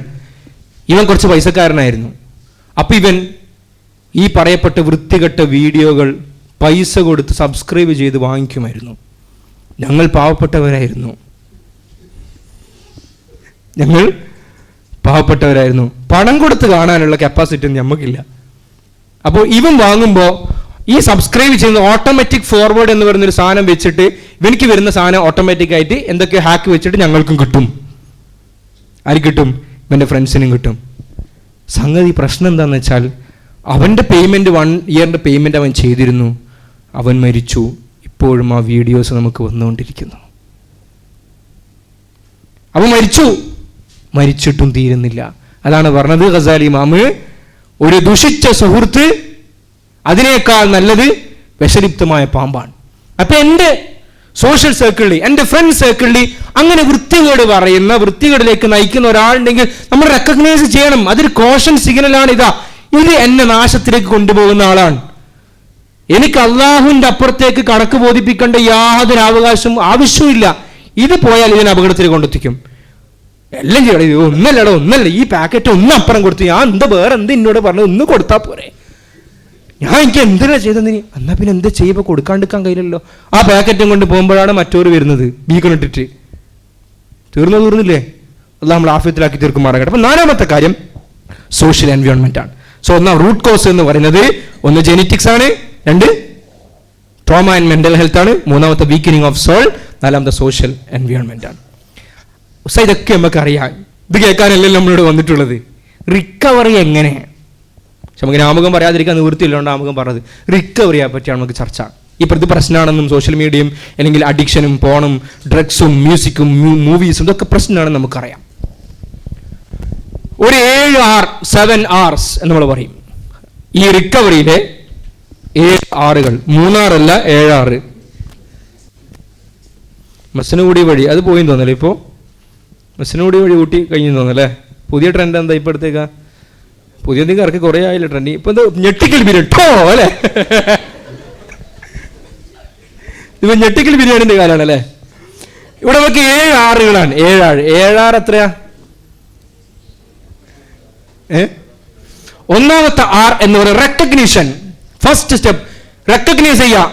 ഇവൻ കുറച്ച് പൈസക്കാരനായിരുന്നു. അപ്പം ഇവൻ ഈ പറയപ്പെട്ട വൃത്തികെട്ട വീഡിയോകൾ പൈസ കൊടുത്ത് സബ്സ്ക്രൈബ് ചെയ്ത് വാങ്ങിക്കുമായിരുന്നു. ഞങ്ങൾ പാവപ്പെട്ടവരായിരുന്നു, പണം കൊടുത്ത് കാണാനുള്ള കപ്പാസിറ്റി ഒന്നും നമുക്കില്ല. അപ്പോൾ ഇവൻ വാങ്ങുമ്പോൾ ഈ സബ്സ്ക്രൈബ് ചെയ്യുന്ന ഓട്ടോമാറ്റിക് ഫോർവേഡ് എന്ന് പറയുന്നൊരു സാധനം വെച്ചിട്ട് ഇവനിക്ക് വരുന്ന സാധനം ഓട്ടോമാറ്റിക്കായിട്ട് എന്തൊക്കെ ഹാക്ക് വെച്ചിട്ട് ഞങ്ങൾക്കും കിട്ടും. ആര് കിട്ടും? ഇവൻ്റെ ഫ്രണ്ട്സിനും കിട്ടും. സംഗതി പ്രശ്നം എന്താണെന്ന് വെച്ചാൽ അവൻ്റെ പേയ്മെൻറ്റ് 1 ഇയറിൻ്റെ പേയ്മെൻറ്റ് അവൻ ചെയ്തിരുന്നു, അവൻ മരിച്ചു. ഇപ്പോഴും ആ വീഡിയോസ് നമുക്ക് വന്നുകൊണ്ടിരിക്കുന്നു. അവൻ മരിച്ചിട്ടും തീരുന്നില്ല. അതാണ് പറഞ്ഞത് ഗസാലി ഇമാമ്, ഒരു ദുഷിച്ച സുഹൃത്ത് അതിനേക്കാൾ നല്ലത് വിഷലിപ്തമായ പാമ്പാണ്. അപ്പൊ എൻ്റെ സോഷ്യൽ സർക്കിളിൽ, എൻ്റെ ഫ്രണ്ട് സർക്കിളിൽ അങ്ങനെ വൃത്തികേട് പറയുന്ന, വൃത്തികേടിലേക്ക് നയിക്കുന്ന ഒരാളുണ്ടെങ്കിൽ നമ്മൾ റെക്കഗ്നൈസ് ചെയ്യണം. അതൊരു കോഷൻ സിഗ്നലാണ്. ഇത് എന്നെ നാശത്തിലേക്ക് കൊണ്ടുപോകുന്ന ആളാണ്. എനിക്ക് അള്ളാഹുവിൻ്റെ അപ്പുറത്തേക്ക് കണക്ക് ബോധിപ്പിക്കേണ്ട യാതൊരു ആവശ്യമില്ല. ഇത് പോയാൽ ഇതിനെ അപകടത്തിൽ കൊണ്ടെത്തിക്കും. എല്ലാം ചെയ്യണം. ഒന്നല്ല ഈ പാക്കറ്റ് അപ്പുറം കൊടുത്തു, ഞാൻ വേറെ എന്നോട് പറഞ്ഞു, ഒന്ന് കൊടുത്താൽ പോരെ, എനിക്ക് എന്തിനാ ചെയ്തെന്നിനി? എന്നാൽ പിന്നെ എന്താ ചെയ്യുമ്പോൾ കൊടുക്കാണ്ടിരിക്കാൻ കഴിയില്ലല്ലോ. ആ പാക്കറ്റും കൊണ്ട് പോകുമ്പോഴാണ് മറ്റൊരു വരുന്നത് ബീക്കണിട്ടിട്ട്. തീർന്നില്ലേ? അത് നമ്മൾ ആഫിയത്തിലാക്കി തീർക്കുമാറാകട്ടെ. അപ്പം 4ാമത്തെ കാര്യം സോഷ്യൽ എൻവയോൺമെന്റ് ആണ്. സോ റൂട്ട് കോസ് എന്ന് പറയുന്നത് 1 ജെനറ്റിക്സ് ആണ്, 2 ട്രോമ ആൻഡ് മെന്റൽ ഹെൽത്ത് ആണ്, 3ാമത്തെ വീക്കനിങ് ഓഫ് സോൾ, 4ാമത്തെ സോഷ്യൽ എൻവയോൺമെന്റ് ആണ്. ഇതൊക്കെ നമുക്കറിയാം. ഇത് കേൾക്കാനല്ലേ നമ്മളോട് വന്നിട്ടുള്ളത്. റിക്കവറി എങ്ങനെ? പക്ഷെ നമുക്ക് ആമുഖം പറയാതിരിക്കാൻ നിവൃത്തിയില്ലോണ്ട് ആമുഖം പറഞ്ഞത്. റിക്കവറിയെ പറ്റിയാണ് നമുക്ക് ചർച്ച. ഈ പ്രശ്നമാണെന്നും സോഷ്യൽ മീഡിയയും അല്ലെങ്കിൽ അഡിക്ഷനും പോണും ഡ്രഗ്സും മ്യൂസിക്കും മൂവീസും ഇതൊക്കെ പ്രശ്നമാണെന്ന് നമുക്കറിയാം. ഒരു 7 hours എന്ന് നമ്മൾ പറയും. ഈ റിക്കവറിയിലെ 7 hours, 3 അല്ല 7 hours. മസനഗുഡി വഴി അത് പോയി തോന്നല്ലേ? ഇപ്പോൾ മസനഗുഡി വഴി ഊട്ടി കഴിഞ്ഞു തോന്നല്ലേ? പുതിയ ട്രെൻഡ് എന്താ ഇപ്പോഴത്തേക്കാ? പുതിയ ഇറക്കി കുറേ ആയില്ല ട്രെൻഡ്. ഇപ്പൊ എന്താ ഞെട്ടിക്കൽ ബിരിയാണി അല്ലേ? ഇപ്പൊ ഞെട്ടിക്കൽ ബിരിയാണിന്റെ കാലാണ് അല്ലേ? ഇവിടെ നമുക്ക് 7 hours. 7 hours എത്രയാ? 1ാമത്തെ R എന്ന് പറയുന്നത് റെക്കഗ്നിഷൻ. ഫസ്റ്റ് സ്റ്റെപ്പ് റെക്കഗ്നൈസ് ചെയ്യാ,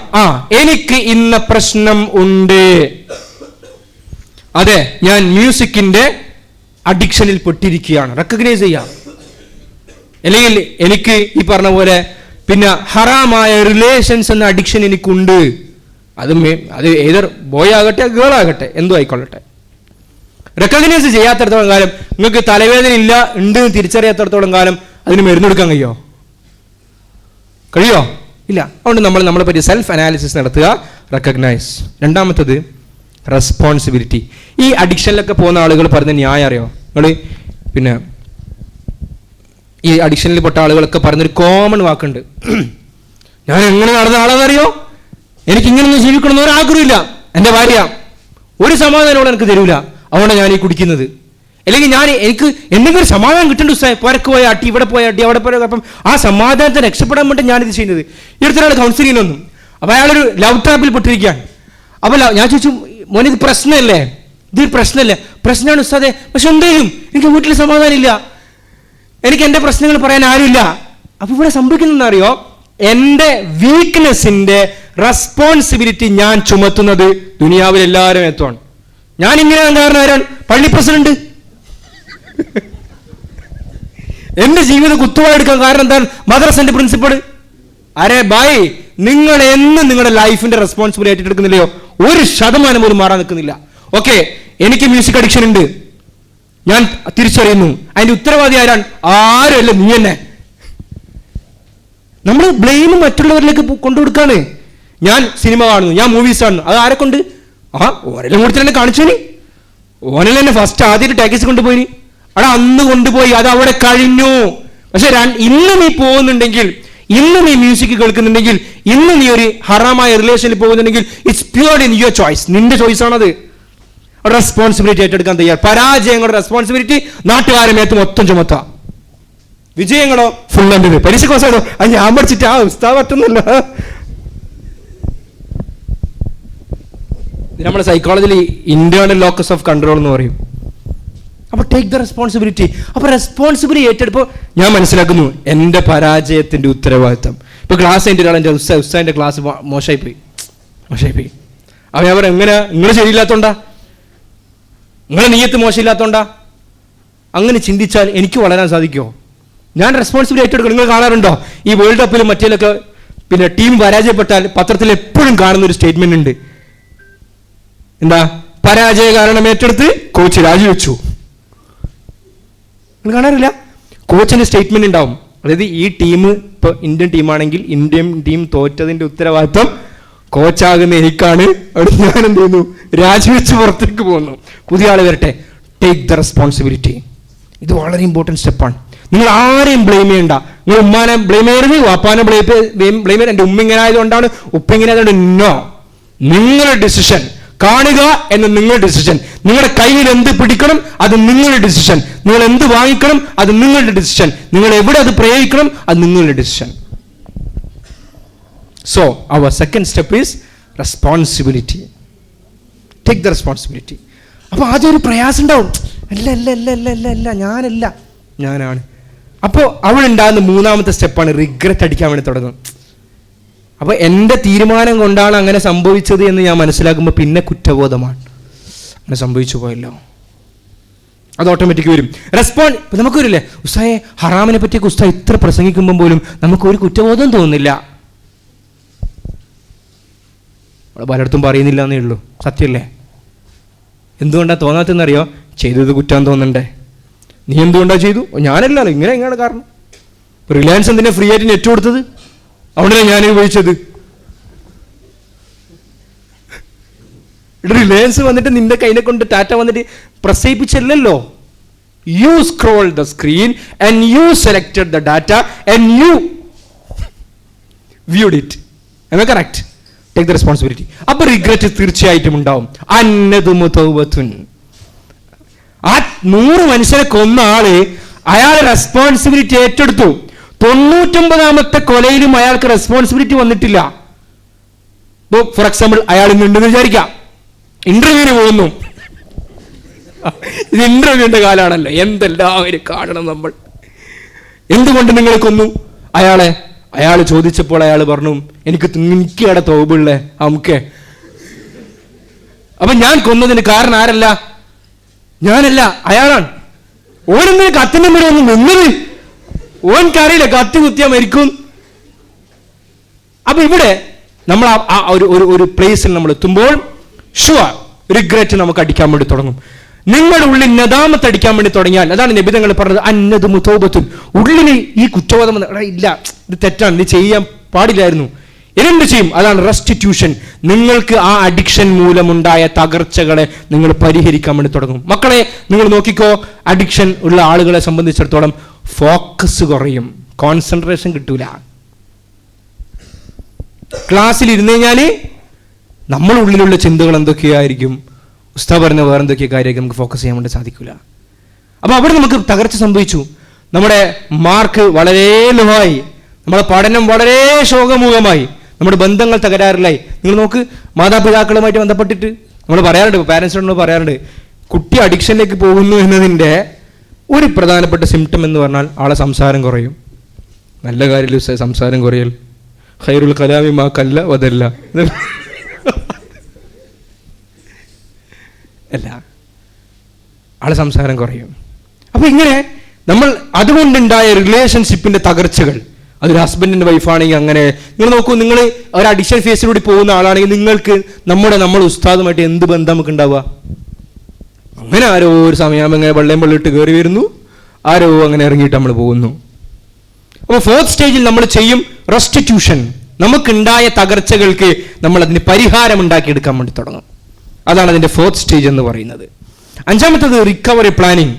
എനിക്ക് ഇന്ന പ്രശ്നം ഉണ്ട്, അതെ ഞാൻ മ്യൂസിക്കിന്റെ അഡിക്ഷനിൽ പെട്ടിരിക്കുകയാണ്, റെക്കഗ്നൈസ് ചെയ്യാം. അല്ലെങ്കിൽ എനിക്ക് ഈ പറഞ്ഞ പോലെ പിന്നെ ഹറാമായ റിലേഷൻസ് എന്ന അഡിക്ഷൻ എനിക്കുണ്ട്, അത് ഏതൊരു ബോയ് ആകട്ടെ ഗേൾ ആകട്ടെ എന്തോ ആയിക്കൊള്ളട്ടെ. റെക്കഗ്നൈസ് ചെയ്യാത്തടത്തോളം കാലം, നിങ്ങൾക്ക് തലവേദന ഇല്ല ഉണ്ട് എന്ന് തിരിച്ചറിയാത്തടത്തോളം കാലം അതിന് മരുന്ന് കൊടുക്കാൻ കഴിയോ? ഇല്ല. അതുകൊണ്ട് നമ്മളെ പറ്റി സെൽഫ് അനാലിസിസ് നടത്തുക, റെക്കഗ്നൈസ്. രണ്ടാമത്തത് റെസ്പോൺസിബിലിറ്റി. ഈ അഡിക്ഷനിലൊക്കെ പോകുന്ന ആളുകൾ പറഞ്ഞ ന്യായം അറിയോ നിങ്ങൾ? പിന്നെ ഈ അഡിക്ഷനിൽ പെട്ട ആളുകളൊക്കെ പറഞ്ഞൊരു കോമൺ വാക്കുണ്ട്, ഞാൻ എങ്ങനെ നടന്ന ആളെന്നറിയോ, എനിക്കിങ്ങനൊന്നും ജീവിക്കണമെന്ന് ഒരു ആഗ്രഹമില്ല, എൻ്റെ ഭാര്യ ഒരു സമാധാനമോടെ എനിക്ക് തരൂല, അതുകൊണ്ടാണ് ഞാൻ ഈ കുടിക്കുന്നത്. അല്ലെങ്കിൽ എനിക്ക് എന്തെങ്കിലും സമാധാനം കിട്ടേണ്ട ഉത്സാഹം, പുരക്ക് പോയ അട്ടി, ഇവിടെ പോയ അട്ടി, അവിടെ പോയ, അപ്പം ആ സമാധാനത്തെ രക്ഷപ്പെടാൻ വേണ്ടി ഞാനിത് ചെയ്യുന്നത്. ഈ അടുത്തൊരാൾ കൗൺസിലിങ്ങിനൊന്നും, അപ്പോൾ അയാളൊരു ലവ് ട്രാപ്പിൽ പെട്ടിരിക്കുകയാണ്. അപ്പോൾ ഞാൻ ചോദിച്ചു, മോനെ ഇത് പ്രശ്നമല്ലേ? ഇത് പ്രശ്നമല്ലേ? പ്രശ്നമാണ് ഉസ്താദേ, പക്ഷെ എന്തെങ്കിലും എനിക്ക് വീട്ടിൽ സമാധാനം ഇല്ല, എനിക്ക് എൻ്റെ പ്രശ്നങ്ങൾ പറയാൻ ആരുമില്ല. അപ്പൊ ഇവിടെ സംഭവിക്കുന്നറിയോ, എൻ്റെ വീക്ക്നെസ്സിന്റെ റെസ്പോൺസിബിലിറ്റി ഞാൻ ചുമത്തുന്നത് ദുനിയാവിൽ എല്ലാവരും എത്തുവാണ്. ഞാൻ ഇങ്ങനെ കാരണം ആരാണ്? പള്ളി പ്രസിഡന്റ്. എന്റെ ജീവിതം കുത്തുവായെടുക്കാൻ കാരണം എന്താണ്? മദ്രസന്റെ പ്രിൻസിപ്പൾ. അരെ ബായ്, നിങ്ങൾ എന്ന് നിങ്ങളുടെ ലൈഫിന്റെ റെസ്പോൺസിബിലിറ്റി ഏറ്റെടുക്കുന്നില്ലയോ, 1% പോലും മാറാൻ നിൽക്കുന്നില്ല. ഓക്കെ, എനിക്ക് മ്യൂസിക് അഡിക്ഷൻ ഉണ്ട്, ഞാൻ തിരിച്ചറിയുന്നു, അതിന്റെ ഉത്തരവാദി ആരാണ്? ആരുമല്ല, നീ തന്നെ. നമ്മൾ ബ്ലെയിം മറ്റുള്ളവരിലേക്ക് കൊണ്ടുകൊടുക്കാണ്. ഞാൻ സിനിമ കാണുന്നു, ഞാൻ മൂവീസ് കാണുന്നു, അത് ആരെ കൊണ്ട്? ഓനെല്ലാം കൊടുത്ത് തന്നെ കാണിച്ചു, ഓനെല്ലാം തന്നെ ഫസ്റ്റ് ആദ്യമായിട്ട് ടാക്സി കൊണ്ടുപോയി, അവിടെ അന്ന് കൊണ്ടുപോയി, അത് അവിടെ കഴിഞ്ഞു. പക്ഷെ ഇന്ന് നീ പോകുന്നുണ്ടെങ്കിൽ, ഇന്ന് നീ മ്യൂസിക് കേൾക്കുന്നുണ്ടെങ്കിൽ, ഇന്ന് നീ ഒരു ഹറാമായ റിലേഷനിൽ പോകുന്നുണ്ടെങ്കിൽ, it's pure in your choice, നിന്റെ ചോയ്സ് ആണത്. റെസ്പോൺസിബിലിറ്റി ഏറ്റെടുക്കാൻ തയ്യാർ. പരാജയങ്ങളുടെ റെസ്പോൺസിബിലിറ്റി നാട്ടുകാരെ മേത്ത് മൊത്തം ചുമത്താം, വിജയങ്ങളോ ഫുൾ എൻ്റെ പരീക്ഷ കോസാണോ, അത് ഞാൻ പഠിച്ചിട്ട് ഉസ്താദ് പറ്റുന്നില്ല. നമ്മുടെ സൈക്കോളജിയിൽ ഇന്റേണൽ ലോക്കസ് ഓഫ് കൺട്രോൾ എന്ന് പറയും. അപ്പൊ ടേക്ക് ദ റെസ്പോൺസിബിലിറ്റി. അപ്പൊ റെസ്പോൺസിബിലിറ്റി ഏറ്റെടുപ്പോൾ ഞാൻ മനസ്സിലാക്കുന്നു എൻ്റെ പരാജയത്തിന്റെ ഉത്തരവാദിത്തം. ഇപ്പൊ ക്ലാസ് എൻ്റെ ഒരാൾ എൻ്റെ ഉസ്താദിന്റെ ക്ലാസ് മോശമായി പോയി. അവ അവർ എങ്ങനെ, നിങ്ങൾ ശരിയില്ലാത്തോണ്ടാ, നിങ്ങളെ നീയത്ത് മോശമില്ലാത്തോണ്ടാ, അങ്ങനെ ചിന്തിച്ചാൽ എനിക്ക് വളരാൻ സാധിക്കുമോ? ഞാൻ റെസ്പോൺസിബിലിറ്റി ഏറ്റെടുക്കണം. നിങ്ങൾ കാണാറുണ്ടോ ഈ വേൾഡ് കപ്പിലും മറ്റേലൊക്കെ പിന്നെ ടീം പരാജയപ്പെട്ടാൽ പത്രത്തിൽ എപ്പോഴും കാണുന്ന ഒരു സ്റ്റേറ്റ്മെന്റ് ഉണ്ട്, എന്താ? പരാജയ കാരണം ഏറ്റെടുത്ത് കോച്ച് രാജിവെച്ചു. നിങ്ങൾ കാണാറില്ല? കോച്ചിന്റെ സ്റ്റേറ്റ്മെന്റ് ഉണ്ടാവും. അതായത് ഈ ടീം ഇപ്പൊ ഇന്ത്യൻ ടീമാണെങ്കിൽ ഇന്ത്യൻ ടീം തോറ്റതിന്റെ ഉത്തരവാദിത്വം കോച്ചാകുന്ന എനിക്കാണ്, അവിടെ ഞാൻ എന്ത് ചെയ്യുന്നു? രാജിവെച്ച് പുറത്തേക്ക് പോകുന്നു, പുതിയ ആൾ വരട്ടെ. Take the responsibility. ഇത് വളരെ ഇമ്പോർട്ടൻറ്റ് സ്റ്റെപ്പാണ്. നിങ്ങൾ ആരെയും ബ്ലെയിം ചെയ്യണ്ട. നിങ്ങൾ ഉമ്മാനെ ബ്ലെയിം ചെയ്യരുത്, വാപ്പാനെ ബ്ലെയിം ചെയ്യരുത്. എൻ്റെ ഉമ്മ ഇങ്ങനെ ആയതുകൊണ്ടാണ്, ഉപ്പ ഇങ്ങനെ ആയതുകൊണ്ട്. നോ, നിങ്ങളുടെ ഡിസിഷൻ കാണുക എന്ന നിങ്ങളുടെ ഡിസിഷൻ. നിങ്ങളുടെ കയ്യിൽ എന്ത് പിടിക്കണം അത് നിങ്ങളുടെ ഡിസിഷൻ. നിങ്ങൾ എന്ത് വാങ്ങിക്കണം അത് നിങ്ങളുടെ ഡിസിഷൻ. നിങ്ങൾ എവിടെ അത് പ്രയോഗിക്കണം അത് നിങ്ങളുടെ decision. So our second step is responsibility. Take the responsibility. അപ്പോൾ ആദ്യം ഒരു പ്രയാസം ഉണ്ടാവും, അല്ല ഞാനാണ്. അപ്പോൾ അവിടെ ഉണ്ടാകുന്ന മൂന്നാമത്തെ സ്റ്റെപ്പാണ് റിഗ്രറ്റ് അടിക്കാൻ വേണ്ടി തുടങ്ങും. അപ്പോൾ എൻ്റെ തീരുമാനം കൊണ്ടാണ് അങ്ങനെ സംഭവിച്ചത് എന്ന് ഞാൻ മനസ്സിലാക്കുമ്പോൾ പിന്നെ കുറ്റബോധമാണ്, അങ്ങനെ സംഭവിച്ചു പോയല്ലോ, അത് ഓട്ടോമാറ്റിക് വരും. നമുക്ക് വരില്ലേ ഉസ്താദേ, ഹറാമിനെ പറ്റിയൊക്കെ ഉസ്താദ് ഇത്ര പ്രസംഗിക്കുമ്പോൾ പോലും നമുക്കൊരു കുറ്റബോധം തോന്നുന്നില്ല. പലയിടത്തും പറയുന്നില്ല എന്നേ ഉള്ളൂ, സത്യമല്ലേ? എന്തുകൊണ്ടാണ് തോന്നാത്തെന്നറിയോ? ചെയ്തത് കുറ്റാൻ തോന്നണ്ടേ? നീ എന്തുകൊണ്ടാണ് ചെയ്തു? ഞാനല്ലല്ലോ, ഇങ്ങനെയാണ് കാരണം. റിലയൻസ് എന്തിനാ ഫ്രീ ആയിട്ട് നെറ്റ് കൊടുത്തത്? അവിടെയാണ് ഞാൻ ഉപയോഗിച്ചത്. റിലയൻസ് വന്നിട്ട് നിന്റെ കയ്യിനെ കൊണ്ട് ടാറ്റ വന്നിട്ട് പ്രസ് ചെയ്യിപ്പിച്ചല്ലോ. You scroll the screen and you selected the data and you viewed it. am I correct? Take the responsibility. അപ്പൊ റിഗ്രറ്റ് തീർച്ചയായിട്ടും ഉണ്ടാവും. ആ 100 മനുഷ്യരെ കൊന്ന ആള് അയാൾ റെസ്പോൺസിബിലിറ്റി ഏറ്റെടുത്തു. 99ാമത്തെ കൊലയിലും അയാൾക്ക് റെസ്പോൺസിബിലിറ്റി വന്നിട്ടില്ല. ഫോർ എക്സാമ്പിൾ, അയാൾ ഇന്നുണ്ടെന്ന് വിചാരിക്കാം, ഇന്റർവ്യൂവിന് പോകുന്നു. ഇത് ഇന്റർവ്യൂവിന്റെ കാലാണല്ലോ, എന്തെല്ലാവരും കാണണം നമ്മൾ. എന്തുകൊണ്ട് നിങ്ങൾ കൊന്നു അയാളെ? അയാൾ ചോദിച്ചപ്പോൾ അയാൾ പറഞ്ഞു, എനിക്ക് അവിടെ തോബുള്ളേ അമുക്കേ. അപ്പൊ ഞാൻ കൊന്നതിന് കാരണം ആരല്ല? ഞാനല്ല, അയാളാണ്. ഓനെന്തിന് കത്തിന്റെ മുന്നിൽ ഒന്ന് നിന്നത്? ഓൻക്കറിയില്ല കത്തി കുത്തിയാ മരിക്കും. അപ്പൊ ഇവിടെ നമ്മൾ ആ ഒരു പ്ലേസിൽ നമ്മൾ എത്തുമ്പോൾ ഷുവർ റിഗ്രറ്റ് നമുക്ക് അടിക്കാൻ വേണ്ടി തുടങ്ങും. നിങ്ങളുടെ ഉള്ളിൽ നദാമത്ത് അടിക്കാൻ വേണ്ടി തുടങ്ങിയാൽ, അതാണ് നബി തങ്ങൾ പറഞ്ഞത്, അന്നതു മുതൗബത്തുൻ, ഉള്ളിൽ ഈ കുറ്റബോധം ഇല്ല, ഇത് തെറ്റാണ്, ഇത് ചെയ്യാൻ പാടില്ലായിരുന്നു, എന്ത് ചെയ്യും? അതാണ് റെസ്റ്റിറ്റ്യൂഷൻ. നിങ്ങൾക്ക് ആ അഡിക്ഷൻ മൂലമുണ്ടായ തകർച്ചകളെ നിങ്ങൾ പരിഹരിക്കാൻ വേണ്ടി തുടങ്ങും. മക്കളെ നിങ്ങൾ നോക്കിക്കോ, അഡിക്ഷൻ ഉള്ള ആളുകളെ സംബന്ധിച്ചിടത്തോളം ഫോക്കസ് കുറയും, കോൺസെൻട്രേഷൻ കിട്ടൂല. ക്ലാസ്സിൽ ഇരുന്ന് കഴിഞ്ഞാല് നമ്മുടെ ഉള്ളിലുള്ള ചിന്തകൾ എന്തൊക്കെയായിരിക്കും, ഉസ്താദ് പറഞ്ഞ വേറെ എന്തൊക്കെ കാര്യമായിരിക്കും, നമുക്ക് ഫോക്കസ് ചെയ്യാൻ വേണ്ടി സാധിക്കില്ല. അപ്പൊ അവിടെ നമുക്ക് തകർച്ച സംഭവിച്ചു. നമ്മുടെ മാർക്ക് വളരെ ലോവായി, നമ്മുടെ പഠനം വളരെ ശോകമുഖമായി, നമ്മുടെ ബന്ധങ്ങൾ തകരാറിലായി. നിങ്ങൾ നോക്ക്, മാതാപിതാക്കളുമായിട്ട് ബന്ധപ്പെട്ടിട്ട് നമ്മൾ പറയാറുണ്ട്, പാരൻസിനോട് പറയാറുണ്ട്, കുട്ടി അഡിക്ഷനിലേക്ക് പോകുന്നു എന്നതിൻ്റെ ഒരു പ്രധാനപ്പെട്ട സിംറ്റം എന്ന് പറഞ്ഞാൽ ആളെ സംസാരം കുറയും. നല്ല കാര്യമില്ല സംസാരം കുറയൽ, ഖൈറുൽ കലാമി മാ കല്ല വദല്ല അല്ല, ആളെ സംസാരം കുറയും. അപ്പൊ ഇങ്ങനെ നമ്മൾ അതുകൊണ്ടുണ്ടായ റിലേഷൻഷിപ്പിന്റെ തകർച്ചകൾ, അതൊരു ഹസ്ബൻഡിന്റെ വൈഫാണെങ്കിൽ അങ്ങനെ. നിങ്ങൾ നോക്കൂ, നിങ്ങൾ ഒരു അഡിക്ഷൻ ഫേസിലൂടെ പോകുന്ന ആളാണെങ്കിൽ നിങ്ങൾക്ക് നമ്മൾ ഉസ്താദുമായിട്ട് എന്ത് ബന്ധം നമുക്ക് ഉണ്ടാവുക? അങ്ങനെ ആരോ ഒരു സമയം അങ്ങനെ വെള്ളയിട്ട് കയറി വരുന്നു, ആരോ അങ്ങനെ ഇറങ്ങിയിട്ട് നമ്മൾ പോകുന്നു. അപ്പോൾ ഫോർത്ത് സ്റ്റേജിൽ നമ്മൾ ചെയ്യും റെസ്റ്റിറ്റ്യൂഷൻ. നമുക്കുണ്ടായ തകർച്ചകൾക്ക് നമ്മൾ അതിന് പരിഹാരം ഉണ്ടാക്കിയെടുക്കാൻ വേണ്ടി തുടങ്ങും. അതാണ് അതിന്റെ ഫോർത്ത് സ്റ്റേജ് എന്ന് പറയുന്നത്. അഞ്ചാമത്തത് റിക്കവറി പ്ലാനിങ്.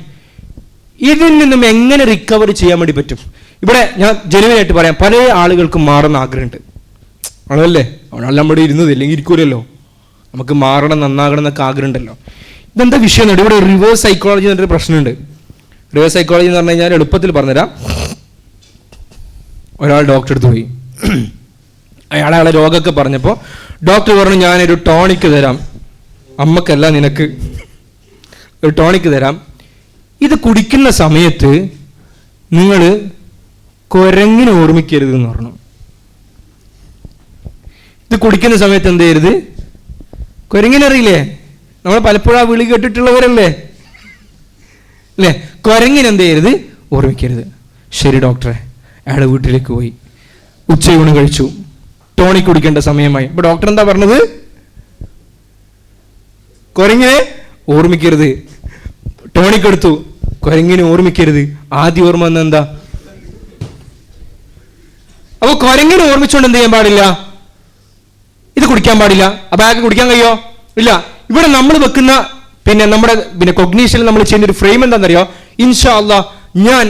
ഇതിൽ നിന്നും എങ്ങനെ റിക്കവറി ചെയ്യാൻ വേണ്ടി പറ്റും? ഇവിടെ ഞാൻ ജനുവനായിട്ട് പറയാം, പല ആളുകൾക്കും മാറുന്ന ആഗ്രഹമുണ്ട്. ആണല്ലേ, അവനാണ് നമ്മുടെ ഇരുന്നത്, അല്ലെങ്കിൽ ഇരിക്കൂലല്ലോ, നമുക്ക് മാറണം, നന്നാകണം എന്നൊക്കെ ആഗ്രഹം ഉണ്ടല്ലോ. ഇതെന്താ വിഷയം? ഇവിടെ റിവേഴ്സ് സൈക്കോളജി എന്നൊരു പ്രശ്നമുണ്ട്. റിവേഴ്സ് സൈക്കോളജി എന്ന് പറഞ്ഞു കഴിഞ്ഞാൽ എളുപ്പത്തിൽ പറഞ്ഞുതരാം. ഒരാൾ ഡോക്ടറെ അടുത്ത് പോയി, അയാളെ രോഗമൊക്കെ പറഞ്ഞപ്പോൾ ഡോക്ടർ പറഞ്ഞു, ഞാനൊരു ടോണിക്ക് തരാം, അമ്മക്കല്ല നിനക്ക് ഒരു ടോണിക്ക് തരാം, ഇത് കുടിക്കുന്ന സമയത്ത് നിങ്ങൾ കുരങ്ങിനെ ഓർമ്മിക്കരുത് എന്ന് പറഞ്ഞു. ഇത് കുടിക്കുന്ന സമയത്ത് എന്ത് ചെയ്യരുത്? കുരങ്ങിനറിയില്ലേ, നമ്മൾ പലപ്പോഴും ആ വിളി കേട്ടിട്ടുള്ളവരല്ലേ അല്ലേ? കുരങ്ങിനെന്ത് ചെയ്യരുത്? ഓർമ്മിക്കരുത്. ശരി ഡോക്ടറെ. അയാളെ വീട്ടിലേക്ക് പോയി, ഉച്ചയൂണ് കഴിച്ചു, ടോണിക് കുടിക്കേണ്ട സമയമായി. അപ്പൊ ഡോക്ടർ എന്താ പറഞ്ഞത്? കുരങ്ങിനെ ഓർമ്മിക്കരുത്. ടോണിക് എടുത്തു, കുരങ്ങിനെ ഓർമ്മിക്കരുത്. ആദ്യം ഓർമ്മ വന്ന എന്താ? അപ്പൊ കുരങ്ങിനെ ഓർമ്മിച്ചുകൊണ്ട് എന്ത് ചെയ്യാൻ പാടില്ല? ഇത് കുടിക്കാൻ പാടില്ല. അപ്പൊ അയാൾക്ക് കുടിക്കാൻ കഴിയോ? ഇല്ല. ഇവിടെ നമ്മൾ വെക്കുന്ന നമ്മുടെ കൊഗ്നീഷനിൽ നമ്മൾ ചെയ്യുന്ന ഒരു ഫ്രെയിം എന്താണെന്നറിയോ? ഇൻഷാ അല്ലാഹ് ഞാൻ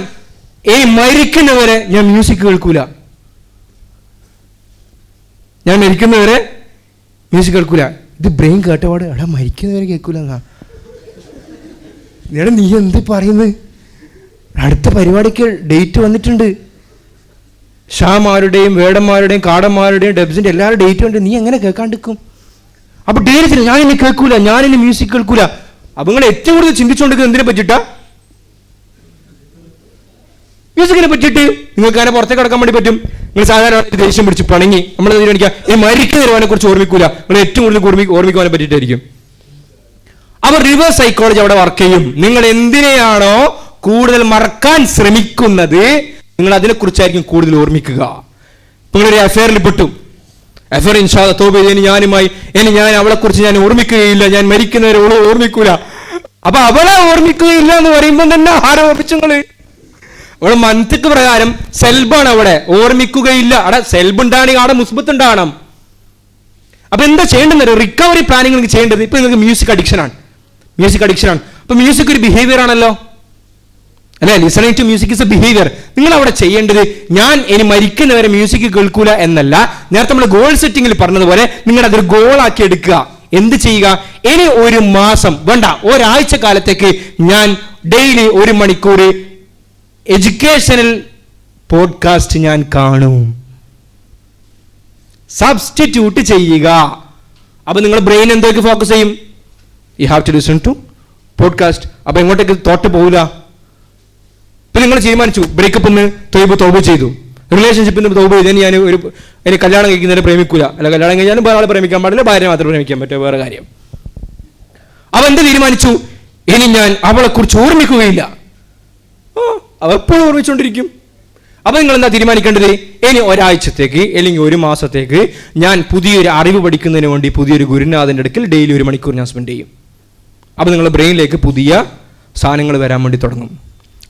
മരിക്കുന്നവരെ ഞാൻ മ്യൂസിക് കേൾക്കൂല, ഞാൻ മരിക്കുന്നവരെ മ്യൂസിക് കേൾക്കൂല. ഇത് ബ്രെയിൻ കേട്ടപാട് എടാ മരിക്കുന്നവരെ കേൾക്കൂല എന്നാ. എടാ നീ എന്ത് പറയുന്നത്? അടുത്ത പരിപാടിക്ക് ഡേറ്റ് വന്നിട്ടുണ്ട്, ഷാമാരുടെയും വേടന്മാരുടെയും കാടന്മാരുടെയും ഡബ്സിന്റെ എല്ലാവരും ഡേറ്റ് ഉണ്ട്, നീ എങ്ങനെ കേൾക്കാണ്ടിരിക്കും? അപ്പൊ ഡേറ്റില്ല, ഞാനിനി കേൾക്കൂല, ഞാനിനി മ്യൂസിക് കേൾക്കൂല. അപ്പൊ നിങ്ങൾ ഏറ്റവും കൂടുതൽ ചിന്തിച്ചുകൊണ്ടിരിക്കുന്നത് എന്തിനെ പറ്റിയിട്ടാ? മ്യൂസിക്കിനെ പറ്റിയിട്ട്. നിങ്ങൾക്ക് അങ്ങനെ പുറത്തേക്ക് കിടക്കാൻ വേണ്ടി പറ്റും. നിങ്ങൾ സാധാരണ ദേഷ്യം പിടിച്ച് പണങ്ങി നമ്മൾ തീരുമാനിക്കുക ഈ മരിക്കുന്ന ഒരുവനെ കുറിച്ച് ഓർമ്മിക്കൂല, നിങ്ങൾ ഏറ്റവും കൂടുതൽ ഓർമ്മിക്കുവാനെ പറ്റിയിട്ടായിരിക്കും. അവർ റിവേഴ്സ് സൈക്കോളജി അവിടെ വർക്ക് ചെയ്യും. നിങ്ങൾ എന്തിനെയാണോ കൂടുതൽ മറക്കാൻ ശ്രമിക്കുന്നത്, നിങ്ങൾ അതിനെക്കുറിച്ചായിരിക്കും കൂടുതൽ ഓർമ്മിക്കുക. നിങ്ങളൊരു അഫെയറിൽ പെട്ടു, അഫെയർ ഇൻഷാ അല്ലാഹ് തൗബ ചെയ്ത് ഞാൻ അവളെക്കുറിച്ച് ഞാൻ ഓർമ്മിക്കുകയില്ല, ഞാൻ മരിക്കുന്നവരെ ഓർമ്മിക്കൂല. അപ്പൊ അവളെ ഓർമ്മിക്കുകയില്ല എന്ന് പറയുമ്പോൾ തന്നെ ആരോപിച്ചുങ്ങള് അവിടെ മന്തിക്ക് പ്രകാരം സെൽബാണ്, അവിടെ ഓർമ്മിക്കുകയില്ല. അവിടെ സെൽബ് ഉണ്ടാണെങ്കിൽ അവിടെ മുസ്ബത്ത് ഉണ്ടാകണം. അപ്പൊ എന്താ ചെയ്യേണ്ടത്? റിക്കവറി പ്ലാനിങ് നിങ്ങൾക്ക് ചെയ്യേണ്ടത്. ഇപ്പൊ നിങ്ങൾക്ക് മ്യൂസിക് അഡിക്ഷൻ ആണ്. അപ്പൊ മ്യൂസിക് ഒരു ബിഹേവിയർ ആണല്ലോ അല്ലെ? Listening to music is a behaviour. നിങ്ങൾ അവിടെ ചെയ്യേണ്ടത് ഞാൻ ഇനി മരിക്കുന്നവരെ മ്യൂസിക് കേൾക്കൂല എന്നല്ല, നേരത്തെ നമ്മൾ ഗോൾ സെറ്റിംഗിൽ പറഞ്ഞതുപോലെ നിങ്ങൾ അതൊരു ഗോളാക്കി എടുക്കുക. എന്ത് ചെയ്യുക? ഇനി ഒരു മാസം വേണ്ട, ഒരാഴ്ച കാലത്തേക്ക് ഞാൻ ഡെയിലി 1 മണിക്കൂർ എഡ്യൂക്കേഷണൽ പോഡ്കാസ്റ്റ് ഞാൻ കാണും. സബ്സ്റ്റിറ്റ്യൂട്ട് ചെയ്യുക. അപ്പൊ നിങ്ങൾ ബ്രെയിൻ എന്തൊക്കെ ഫോക്കസ് ചെയ്യും? You have to listen to podcast. അപ്പൊ എങ്ങോട്ടേക്ക് തോട്ട് പോകില്ല. ഇപ്പൊ നിങ്ങൾ തീരുമാനിച്ചു ബ്രേക്കപ്പ് തൗബ ചെയ്തു, റിലേഷൻഷിപ്പിന് തൗബ ചെയ്ത് ഞാൻ എനിക്ക് കല്യാണം കഴിക്കുന്നതിനെ പ്രേമിക്കൂല, അല്ല കല്യാണം കഴിഞ്ഞാലും വേറെ ആളെ പ്രേമിക്കാൻ പാടില്ല, ഭാര്യ മാത്രമേ പ്രേമിക്കാൻ പറ്റുക, വേറെ കാര്യം. അവൻ എന്ത് തീരുമാനിച്ചു? ഇനി ഞാൻ അവളെ കുറിച്ച് ഓർമ്മിക്കുകയില്ല. അവ എപ്പോഴും ഓർമ്മിച്ചുകൊണ്ടിരിക്കും. അപ്പൊ നിങ്ങൾ എന്താ തീരുമാനിക്കേണ്ടത്? ഇനി ഒരാഴ്ചത്തേക്ക് അല്ലെങ്കിൽ ഒരു മാസത്തേക്ക് ഞാൻ പുതിയൊരു അറിവ് പഠിക്കുന്നതിന് വേണ്ടി പുതിയൊരു ഗുരുനാഥന്റെ അടുക്കൽ ഡെയിലി 1 മണിക്കൂർ ഞാൻ സ്പെൻഡ് ചെയ്യും. അപ്പൊ നിങ്ങളുടെ ബ്രെയിനിലേക്ക് പുതിയ സാധനങ്ങൾ വരാൻ വേണ്ടി തുടങ്ങും.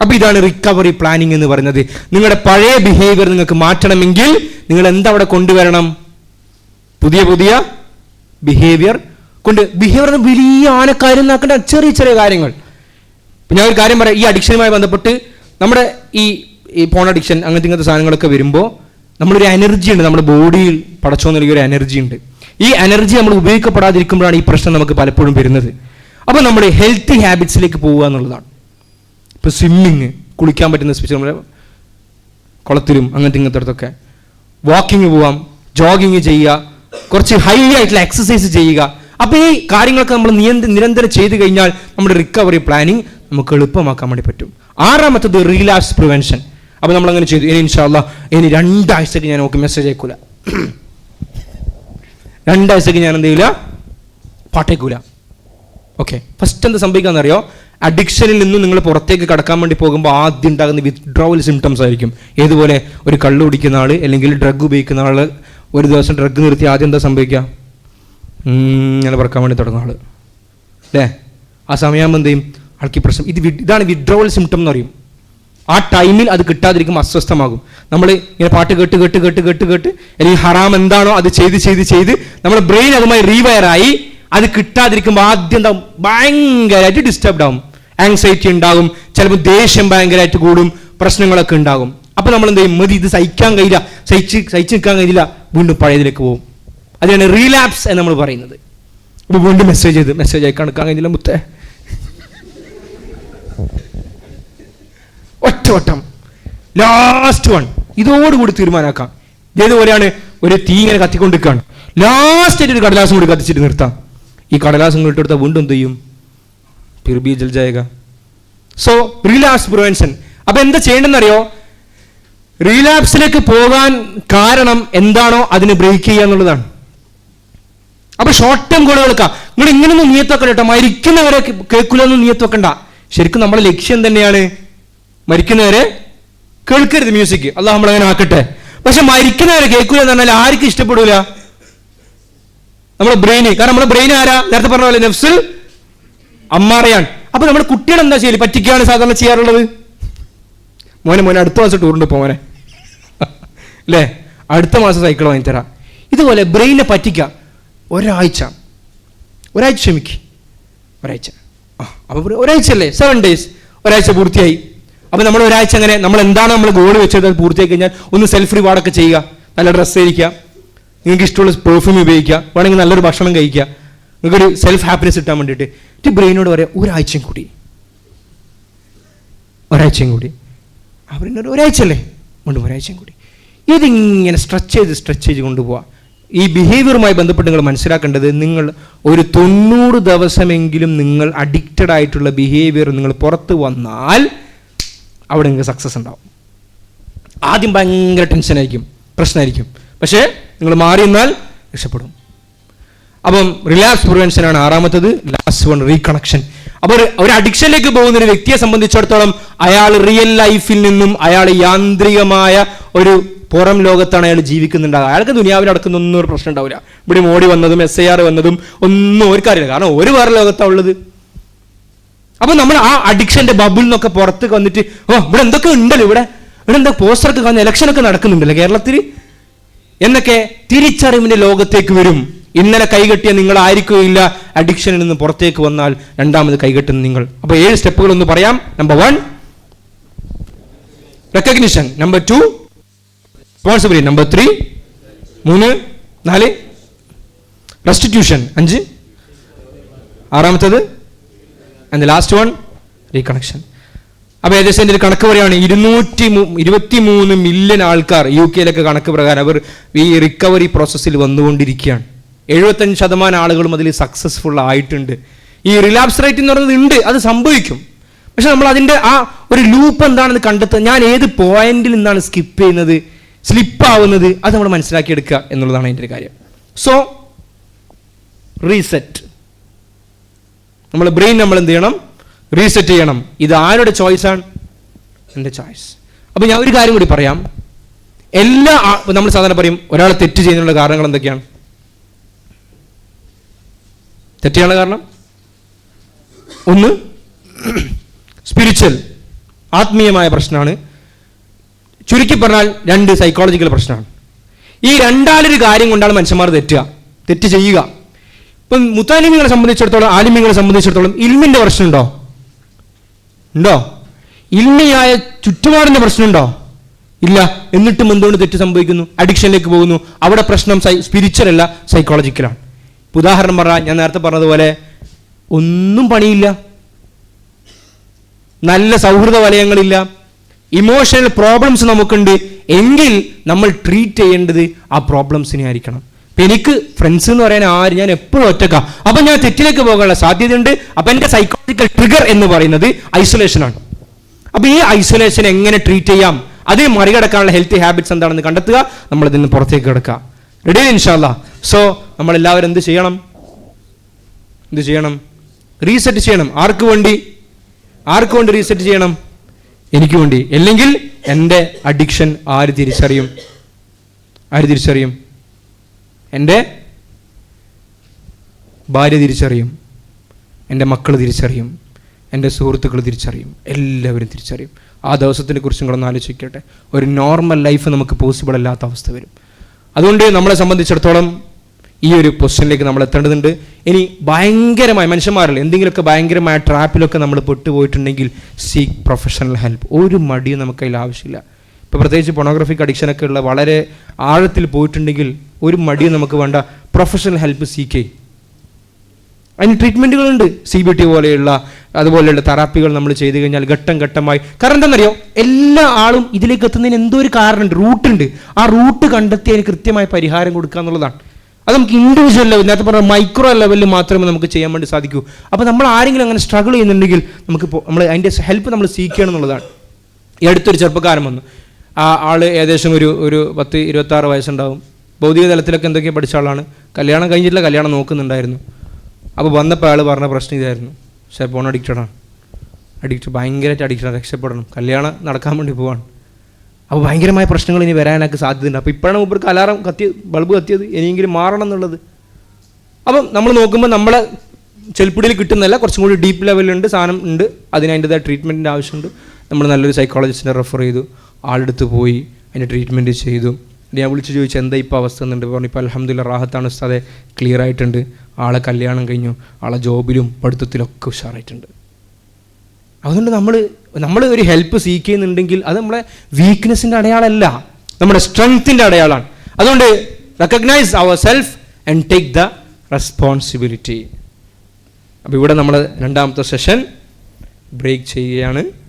അപ്പൊ ഇതാണ് റിക്കവറി പ്ലാനിങ് എന്ന് പറയുന്നത്. നിങ്ങളുടെ പഴയ ബിഹേവിയർ നിങ്ങൾക്ക് മാറ്റണമെങ്കിൽ നിങ്ങൾ എന്താ അവിടെ കൊണ്ടുവരണം? പുതിയ പുതിയ ബിഹേവിയർ ബിഹേവിയർ വലിയ ആനക്കാര്യം ആക്കേണ്ട ചെറിയ ചെറിയ കാര്യങ്ങൾ. ഞാൻ ഒരു കാര്യം പറയാം, ഈ അഡിക്ഷനുമായി ബന്ധപ്പെട്ട് നമ്മുടെ ഈ ഫോൺ അഡിക്ഷൻ അങ്ങനത്തെ സാധനങ്ങളൊക്കെ വരുമ്പോൾ നമ്മളൊരു എനർജി ഉണ്ട്, നമ്മുടെ ബോഡിയിൽ പടച്ചോ നൽകിയൊരു എനർജി ഉണ്ട്. ഈ എനർജി നമ്മൾ ഉപയോഗിക്കപ്പെടാതിരിക്കുമ്പോഴാണ് ഈ പ്രശ്നം നമുക്ക് പലപ്പോഴും വരുന്നത്. അപ്പോൾ നമ്മുടെ ഹെൽത്തി ഹാബിറ്റ്സിലേക്ക് പോവുക എന്നുള്ളതാണ്. ഇപ്പോൾ സ്വിമ്മിങ്, കുളിക്കാൻ പറ്റുന്ന സ്പെഷ്യൽ നമ്മുടെ കുളത്തിലും അങ്ങനത്തെ അടുത്തൊക്കെ വാക്കിങ് പോവാം, ജോഗിങ് ചെയ്യുക, കുറച്ച് ഹൈ ആയിട്ടുള്ള എക്സസൈസ് ചെയ്യുക. അപ്പോൾ ഈ കാര്യങ്ങളൊക്കെ നമ്മൾ നിരന്തരം ചെയ്ത് കഴിഞ്ഞാൽ നമ്മുടെ റിക്കവറി പ്ലാനിങ് നമുക്ക് എളുപ്പമാക്കാൻ വേണ്ടി പറ്റും. 6ാമത്തത് റീലാപ്സ് പ്രിവെൻഷൻ. അപ്പോൾ നമ്മളങ്ങനെ ചെയ്തു. ഇനി ഇൻഷാ അല്ലാഹ് ഇനി 2 ആഴ്ചക്ക് ഞാൻ നോക്കി മെസ്സേജ് അയക്കൂല, 2 ആഴ്ചക്ക് ഞാൻ എന്ത് ചെയ്യില്ല, പാട്ടേക്കൂല. ഓക്കെ, ഫസ്റ്റ് എന്താ സംഭവിക്കാന്നറിയോ? അഡിക്ഷനിൽ നിന്നും നിങ്ങൾ പുറത്തേക്ക് കടക്കാൻ വേണ്ടി പോകുമ്പോൾ ആദ്യം ഉണ്ടാകുന്ന വിത്ഡ്രോവൽ സിംറ്റംസ് ആയിരിക്കും. ഏതുപോലെ ഒരു കള്ളു കുടിക്കുന്ന ആൾ അല്ലെങ്കിൽ ഡ്രഗ് ഉപയോഗിക്കുന്ന ആൾ ഒരു ദിവസം ഡ്രഗ് നിർത്തി ആദ്യം എന്താ സംഭവിക്കുക? ഇങ്ങനെ പറക്കാൻ വേണ്ടി തുടങ്ങുന്ന ആൾ അല്ലേ? ആ സമയമാകുമ്പോൾ എന്ത് ചെയ്യും? ആൾക്ക് പ്രശ്നം ഇതാണ് വിത്ഡ്രോവൽ സിംറ്റം എന്ന് പറയും. ആ ടൈമിൽ അത് കിട്ടാതിരിക്കും, അസ്വസ്ഥമാകും. നമ്മൾ ഇങ്ങനെ പാട്ട് കേട്ട് കേട്ട് കേട്ട് കേട്ട് കേട്ട് അല്ലെങ്കിൽ ഹറാം എന്താണോ അത് ചെയ്ത് ചെയ്ത് ചെയ്ത് നമ്മുടെ ബ്രെയിൻ അതുമായി റീവയറായി അത് കിട്ടാതിരിക്കുമ്പോൾ ആദ്യം എന്താവും? ഭയങ്കരമായിട്ട് ഡിസ്റ്റർബ്ഡ് ആവും, ആങ്സൈറ്റി ഉണ്ടാകും, ചിലപ്പോൾ ദേഷ്യം ഭയങ്കരമായിട്ട് കൂടും, പ്രശ്നങ്ങളൊക്കെ ഉണ്ടാകും. അപ്പോൾ നമ്മൾ എന്ത് ചെയ്യും? മതി, ഇത് സഹിക്കാൻ കഴിയില്ല, സഹിച്ച് നിൽക്കാൻ കഴിയില്ല, വീണ്ടും പഴയതിലേക്ക് പോകും. അതിനാണ് റീലാപ്സ് എന്ന് നമ്മൾ പറയുന്നത്. അപ്പോൾ വീണ്ടും മെസ്സേജ് അയക്കാൻ കഴിഞ്ഞില്ല, മുത്തേ ഒറ്റവട്ടം ലാസ്റ്റ് വൺ ഇതോടുകൂടി തീരുമാനമാക്കാം. ഇതേപോലെയാണ് ഒരു തീ ഇങ്ങനെ കത്തിക്കൊണ്ടിരിക്കുകയാണ്, ലാസ്റ്റ് ആയിട്ട് ഒരു കടലാസം കൂടി കത്തിച്ചിട്ട് നിർത്താം. ഈ കടലാസം കൂടി ഇട്ടെടുത്താൽ വീണ്ടും എന്ത് ചെയ്യും? फिर भी जल जाएगा. So relapse prevention. അപ്പൊ എന്താ ചെയ്യേണ്ടതെന്നറിയോ? റീലാപ്സിലേക്ക് പോകാൻ കാരണം എന്താണോ അതിനെ ബ്രേക്ക് ചെയ്യുക എന്നുള്ളതാണ്. അപ്പൊ ഷോർട്ട് ടേം ഗോളുകൾ വെക്കാം. നിങ്ങൾ ഇങ്ങനൊന്നും നിയത്ത് വെക്കണ്ട കേട്ടോ, മരിക്കുന്നവരെ കേൾക്കില്ലെന്നും നിയത്ത് വെക്കണ്ട. ശരിക്കും നമ്മളെ ലക്ഷ്യം തന്നെയാണ് മരിക്കുന്നവരെ കേൾക്കരുത് മ്യൂസിക്, അല്ലാഹ് നമ്മളങ്ങനെ ആക്കട്ടെ. പക്ഷെ മരിക്കുന്നവരെ കേൾക്കുക എന്ന് പറഞ്ഞാൽ ആർക്കും ഇഷ്ടപ്പെടൂല? നമ്മുടെ ബ്രെയിന്. കാരണം നമ്മുടെ ബ്രെയിൻ ആരാ? നേരത്തെ പറഞ്ഞ പോലെ നഫ്സുൽ അമ്മാറയാണ്. അപ്പൊ നമ്മുടെ കുട്ടികൾ എന്താ ചെയ്യല്? പറ്റിക്കുകയാണ് സാധാരണ ചെയ്യാറുള്ളത്. മോനെ അടുത്ത മാസം ടൂറിന് പോവാനെ അല്ലേ, അടുത്ത മാസം സൈക്കിൾ വാങ്ങിത്തരാം. ഇതുപോലെ ബ്രെയിനെ പറ്റിക്കുക. ഒരാഴ്ച ക്ഷമിക്കുക, ഒരാഴ്ച. അപ്പൊ ഒരാഴ്ച അല്ലേ, 7 days, ഒരാഴ്ച പൂർത്തിയായി. അപ്പൊ നമ്മൾ ഒരാഴ്ച അങ്ങനെ നമ്മൾ എന്താണ് നമ്മൾ ഗോൾ വെച്ചത് പൂർത്തിയായി കഴിഞ്ഞാൽ ഒന്ന് സെൽഫ് റിവാർഡൊക്കെ ചെയ്യുക. നല്ല ഡ്രസ്സ് ധരിക്കുക, നിങ്ങൾക്ക് ഇഷ്ടമുള്ള പെർഫ്യൂം ഉപയോഗിക്കുക, വേണമെങ്കിൽ നല്ലൊരു ഭക്ഷണം കഴിക്കുക, നിങ്ങൾക്കൊരു സെൽഫ് ഹാപ്പിനെസ് കിട്ടാൻ വേണ്ടിയിട്ട്. ബ്രെയിനോട് പറയാം ഒരാഴ്ചയും കൂടി. അവരുടെ ഒരാഴ്ചയല്ലേ, വീണ്ടും ഒരാഴ്ചയും കൂടി. ഇതിങ്ങനെ സ്ട്രെച്ച് ചെയ്ത് കൊണ്ടുപോവാം. ഈ ബിഹേവിയറുമായി ബന്ധപ്പെട്ട് നിങ്ങൾ മനസ്സിലാക്കേണ്ടത്, നിങ്ങൾ ഒരു 90 ദിവസമെങ്കിലും നിങ്ങൾ അഡിക്റ്റഡ് ആയിട്ടുള്ള ബിഹേവിയർ നിങ്ങൾ പുറത്ത് വന്നാൽ അവിടെ നിങ്ങൾക്ക് സക്സസ് ഉണ്ടാവും. ആദ്യം ഭയങ്കര ടെൻഷനായിരിക്കും, പ്രശ്നമായിരിക്കും, പക്ഷേ നിങ്ങൾ മാറി നിന്നാൽ രക്ഷപ്പെടും. അപ്പം റിലാപ്സ് പ്രിവെൻഷനാണ് 6ാമത്തത്. Last one reconnection. അപ്പോൾ ഒരു അഡിക്ഷനിലേക്ക് പോകുന്ന ഒരു വ്യക്തിയെ സംബന്ധിച്ചിടത്തോളം അയാൾ റിയൽ ലൈഫിൽ നിന്നും അയാൾ യാന്ത്രികമായ ഒരു പുറം ലോകത്താണ് അയാൾ ജീവിക്കുന്നുണ്ടാകുക. അയാൾക്ക് ദുനിയാവിൽ നടക്കുന്ന ഒന്നും ഒരു പ്രശ്നം ഉണ്ടാവില്ല. ഇവിടെ മോഡി വന്നതും SIR വന്നതും ഒന്നും ഒരു കാര്യമില്ല, കാരണം ഒരു വേറെ ലോകത്താണ് ഉള്ളത്. അപ്പൊ നമ്മൾ ആ അഡിക്ഷന്റെ ബബിൾ നിന്നൊക്കെ പുറത്ത് വന്നിട്ട് ഇവിടെ എന്തൊക്കെ ഉണ്ടല്ലോ, ഇവിടെ എന്താ പോസ്റ്ററൊക്കെ കാണുന്ന, ഇലക്ഷനൊക്കെ നടക്കുന്നുണ്ടല്ലോ കേരളത്തിൽ എന്നൊക്കെ തിരിച്ചറിവിന്റെ ലോകത്തേക്ക് വരും. ഇന്നലെ കൈകെട്ടിയ നിങ്ങൾ ആയിരിക്കുകയില്ല അഡിക്ഷനിൽ നിന്ന് പുറത്തേക്ക് വന്നാൽ 2ാമത് കൈകെട്ടുന്ന നിങ്ങൾ. അപ്പൊ 7 സ്റ്റെപ്പുകൾ ഒന്ന് പറയാം. Number 1 recognition, number 2 responsibility, number 3 4 restitution, 5 6ാമത്തത് ആൻഡ് ലാസ്റ്റ് വൺ റീകണക്ഷൻ. അപ്പൊ ഏകദേശം എൻ്റെ ഒരു കണക്ക് പറയുകയാണ്, 223 മില്യൺ ആൾക്കാർ UK കണക്ക് പ്രകാരം അവർ ഈ റിക്കവറി പ്രോസസ്സിൽ വന്നുകൊണ്ടിരിക്കുകയാണ്. 75% ആളുകളും അതിൽ സക്സസ്ഫുൾ ആയിട്ടുണ്ട്. ഈ റിലാപ്സ് റേറ്റ് എന്ന് പറയുന്നത് ഉണ്ട്, അത് സംഭവിക്കും. പക്ഷെ നമ്മൾ അതിൻ്റെ ആ ഒരു ലൂപ്പ് എന്താണെന്ന് കണ്ടെത്തുക. ഞാൻ ഏത് പോയിന്റിൽ നിന്നാണ് സ്കിപ്പ് ചെയ്യുന്നത്, സ്ലിപ്പാവുന്നത്, അത് നമ്മൾ മനസ്സിലാക്കിയെടുക്കുക എന്നുള്ളതാണ് അതിൻ്റെ ഒരു കാര്യം. സോ റീസെറ്റ്, നമ്മൾ ബ്രെയിൻ നമ്മൾ എന്ത് ചെയ്യണം? റീസെറ്റ് ചെയ്യണം. ഇത് ആരുടെ ചോയ്സാണ്? എൻ്റെ ചോയ്സ്. അപ്പോൾ ഞാൻ ഒരു കാര്യം കൂടി പറയാം. നമ്മൾ സാധാരണ പറയും ഒരാൾ തെറ്റ് ചെയ്യുന്നതിനുള്ള കാരണങ്ങൾ എന്തൊക്കെയാണ്? തെറ്റ് ചെയ്യാനുള്ള കാരണം ഒന്ന് സ്പിരിച്വൽ, ആത്മീയമായ പ്രശ്നമാണ്. ചുരുക്കി പറഞ്ഞാൽ രണ്ട് സൈക്കോളജിക്കൽ പ്രശ്നമാണ്. ഈ രണ്ടാലൊരു കാര്യം കൊണ്ടാണ് മനുഷ്യന്മാർ തെറ്റ് ചെയ്യുക. ഇപ്പം മുത്താലിമികളെ സംബന്ധിച്ചിടത്തോളം, ആലിമ്യങ്ങളെ സംബന്ധിച്ചിടത്തോളം ഇൽമിന്റെ പ്രശ്നമുണ്ടോ? ഇൽമിയായ ചുറ്റുപാടിന്റെ പ്രശ്നമുണ്ടോ? ഇല്ല. എന്നിട്ടും എന്തുകൊണ്ട് തെറ്റ് സംഭവിക്കുന്നു? അഡിക്ഷനിലേക്ക് പോകുന്നു. അവിടെ പ്രശ്നം സ്പിരിച്വൽ അല്ല, സൈക്കോളജിക്കലാണ്. ഉദാഹരണം പറഞ്ഞാൽ, ഞാൻ നേരത്തെ പറഞ്ഞതുപോലെ ഒന്നും പണിയില്ല, നല്ല സൗഹൃദ വലയങ്ങളില്ല, ഇമോഷണൽ പ്രോബ്ലംസ് നമുക്കുണ്ട് എങ്കിൽ നമ്മൾ ട്രീറ്റ് ചെയ്യേണ്ടത് ആ പ്രോബ്ലംസിനെ ആയിരിക്കണം. ഇപ്പം എനിക്ക് ഫ്രണ്ട്സ് എന്ന് പറയാൻ ഞാൻ എപ്പോഴും ഒറ്റക്കാം. അപ്പം ഞാൻ തെറ്റിലേക്ക് പോകാനുള്ള സാധ്യതയുണ്ട്. അപ്പം എൻ്റെ സൈക്കോളജിക്കൽ ട്രിഗർ എന്ന് പറയുന്നത് ഐസൊലേഷനാണ്. അപ്പം ഈ ഐസൊലേഷൻ എങ്ങനെ ട്രീറ്റ് ചെയ്യാം, അത് മറികടക്കാനുള്ള ഹെൽത്തി ഹാബിറ്റ്സ് എന്താണെന്ന് കണ്ടെത്തുക, നമ്മളിതിൽ നിന്ന് പുറത്തേക്ക് കിടക്കുക. റെഡി ഇൻഷാല്ലാ. സോ നമ്മളെല്ലാവരും എന്ത് ചെയ്യണം? റീസെറ്റ് ചെയ്യണം. ആർക്ക് വേണ്ടി റീസെറ്റ് ചെയ്യണം? എനിക്ക് വേണ്ടി. അല്ലെങ്കിൽ എൻ്റെ അഡിക്ഷൻ ആര് തിരിച്ചറിയും? എൻ്റെ ഭാര്യ തിരിച്ചറിയും, എൻ്റെ മക്കൾ തിരിച്ചറിയും, എൻ്റെ സുഹൃത്തുക്കൾ തിരിച്ചറിയും, എല്ലാവരും തിരിച്ചറിയും. ആ ദിവസത്തിനെ കുറിച്ച് നിങ്ങളൊന്ന് ആലോചിക്കട്ടെ. ഒരു നോർമൽ ലൈഫ് നമുക്ക് പോസിബിൾ അല്ലാത്ത അവസ്ഥ വരും. അതുകൊണ്ട് നമ്മളെ സംബന്ധിച്ചിടത്തോളം ഈ ഒരു പൊസിഷനിലേക്ക് നമ്മൾ എത്തേണ്ടതുണ്ട്. ഇനി ഭയങ്കരമായ മനുഷ്യന്മാരല്ല, എന്തെങ്കിലുമൊക്കെ ഭയങ്കരമായ ട്രാപ്പിലൊക്കെ നമ്മൾ പെട്ടുപോയിട്ടുണ്ടെങ്കിൽ സീക്ക് പ്രൊഫഷണൽ ഹെൽപ്പ്. ഒരു മടിയും നമുക്ക് അതിൽ ആവശ്യമില്ല. ഇപ്പോൾ പ്രത്യേകിച്ച് പൊണോഗ്രഫിക് അഡിക്ഷനൊക്കെ ഉള്ള വളരെ ആഴത്തിൽ പോയിട്ടുണ്ടെങ്കിൽ ഒരു മടിയും നമുക്ക് വേണ്ട. Professional help seek. അതിന് ട്രീറ്റ്മെൻറ്റുകളുണ്ട്. CBT പോലെയുള്ള അതുപോലെയുള്ള തെറാപ്പികൾ നമ്മൾ ചെയ്തു കഴിഞ്ഞാൽ ഘട്ടം ഘട്ടമായി. കാരണം എന്താണെന്നറിയോ, എല്ലാ ആളും ഇതിലേക്ക് എത്തുന്നതിന് എന്തോ ഒരു കാരണമുണ്ട്, റൂട്ടുണ്ട്. ആ റൂട്ട് കണ്ടെത്തി അതിന് കൃത്യമായ പരിഹാരം കൊടുക്കുക എന്നുള്ളതാണ്. അത് നമുക്ക് ഇൻഡിവിജ്വൽ ലെവൽ, നേരത്തെ പറഞ്ഞ മൈക്രോ ലെവലിൽ മാത്രമേ നമുക്ക് ചെയ്യാൻ വേണ്ടി സാധിക്കൂ. അപ്പോൾ നമ്മൾ ആരെങ്കിലും അങ്ങനെ സ്ട്രഗിൾ ചെയ്യുന്നുണ്ടെങ്കിൽ നമ്മൾ അതിൻ്റെ ഹെൽപ്പ് നമ്മൾ സീക്ക് ചെയ്യണം എന്നുള്ളതാണ്. ഈ അടുത്തൊരു ചെറുപ്പക്കാരൻ വന്നു. ആ ആൾ ഏകദേശം ഒരു 10-26 വയസ്സുണ്ടാവും. ഭൗതിക തലത്തിലൊക്കെ എന്തൊക്കെയോ പഠിച്ച ആളാണ്. കല്യാണം കഴിഞ്ഞിട്ടില്ല, കല്യാണം നോക്കുന്നുണ്ടായിരുന്നു. അപ്പോൾ വന്നപ്പോൾ ആൾ പറഞ്ഞ പ്രശ്നം ഇതായിരുന്നു: പക്ഷേ ഫോൺ ഭയങ്കരമായിട്ട് അഡിക്റ്റഡാണ്, രക്ഷപ്പെടണം, കല്യാണം നടക്കാൻ വേണ്ടി പോവാണ്. അപ്പോൾ ഭയങ്കരമായ പ്രശ്നങ്ങൾ ഇനി വരാനൊക്കെ സാധ്യതയുണ്ട്. അപ്പോൾ ഇപ്പോഴാണ് ഇവർക്ക് അലാറം ബൾബ് കത്തിയത്, ഇനിയെങ്കിലും മാറണം എന്നുള്ളത്. അപ്പം നമ്മൾ നോക്കുമ്പോൾ നമ്മളെ ചെൽപ്പിടിയിൽ കിട്ടുന്നതല്ല, കുറച്ചും കൂടി ഡീപ്പ് ലെവലുണ്ട്, സാധനം ഉണ്ട്. അതിനതിൻ്റെതായ ട്രീറ്റ്മെൻറ്റിൻ്റെ ആവശ്യമുണ്ട്. നമ്മൾ നല്ലൊരു സൈക്കോളജിസ്റ്റിനെ റെഫർ ചെയ്തു, ആളെടുത്ത് പോയി അതിൻ്റെ ട്രീറ്റ്മെൻറ്റ് ചെയ്തു. ഞാൻ വിളിച്ച് ചോദിച്ചു എന്താ ഇപ്പോൾ അവസ്ഥ എന്നുണ്ട്. പറഞ്ഞു ഇപ്പോൾ അൽഹംദുലില്ലാ റാഹത്താണ് ഉസ്താദേ, ക്ലിയർ ആയിട്ടുണ്ട്, ആളെ കല്യാണം കഴിഞ്ഞു, ആളെ ജോബിലും പഠിത്തത്തിലൊക്കെ ഉഷാറായിട്ടുണ്ട്. അതുകൊണ്ട് നമ്മൾ ഒരു ഹെൽപ്പ് സീക്ക് ചെയ്യുന്നുണ്ടെങ്കിൽ അത് നമ്മളെ വീക്ക്നെസ്സിൻ്റെ അടയാളമല്ല, നമ്മുടെ സ്ട്രെങ്ത്തിൻ്റെ അടയാളമാണ്. അതുകൊണ്ട് recognise our self and take the responsibility. അപ്പോൾ ഇവിടെ നമ്മൾ രണ്ടാമത്തെ സെഷൻ ബ്രേക്ക് ചെയ്യുകയാണ്.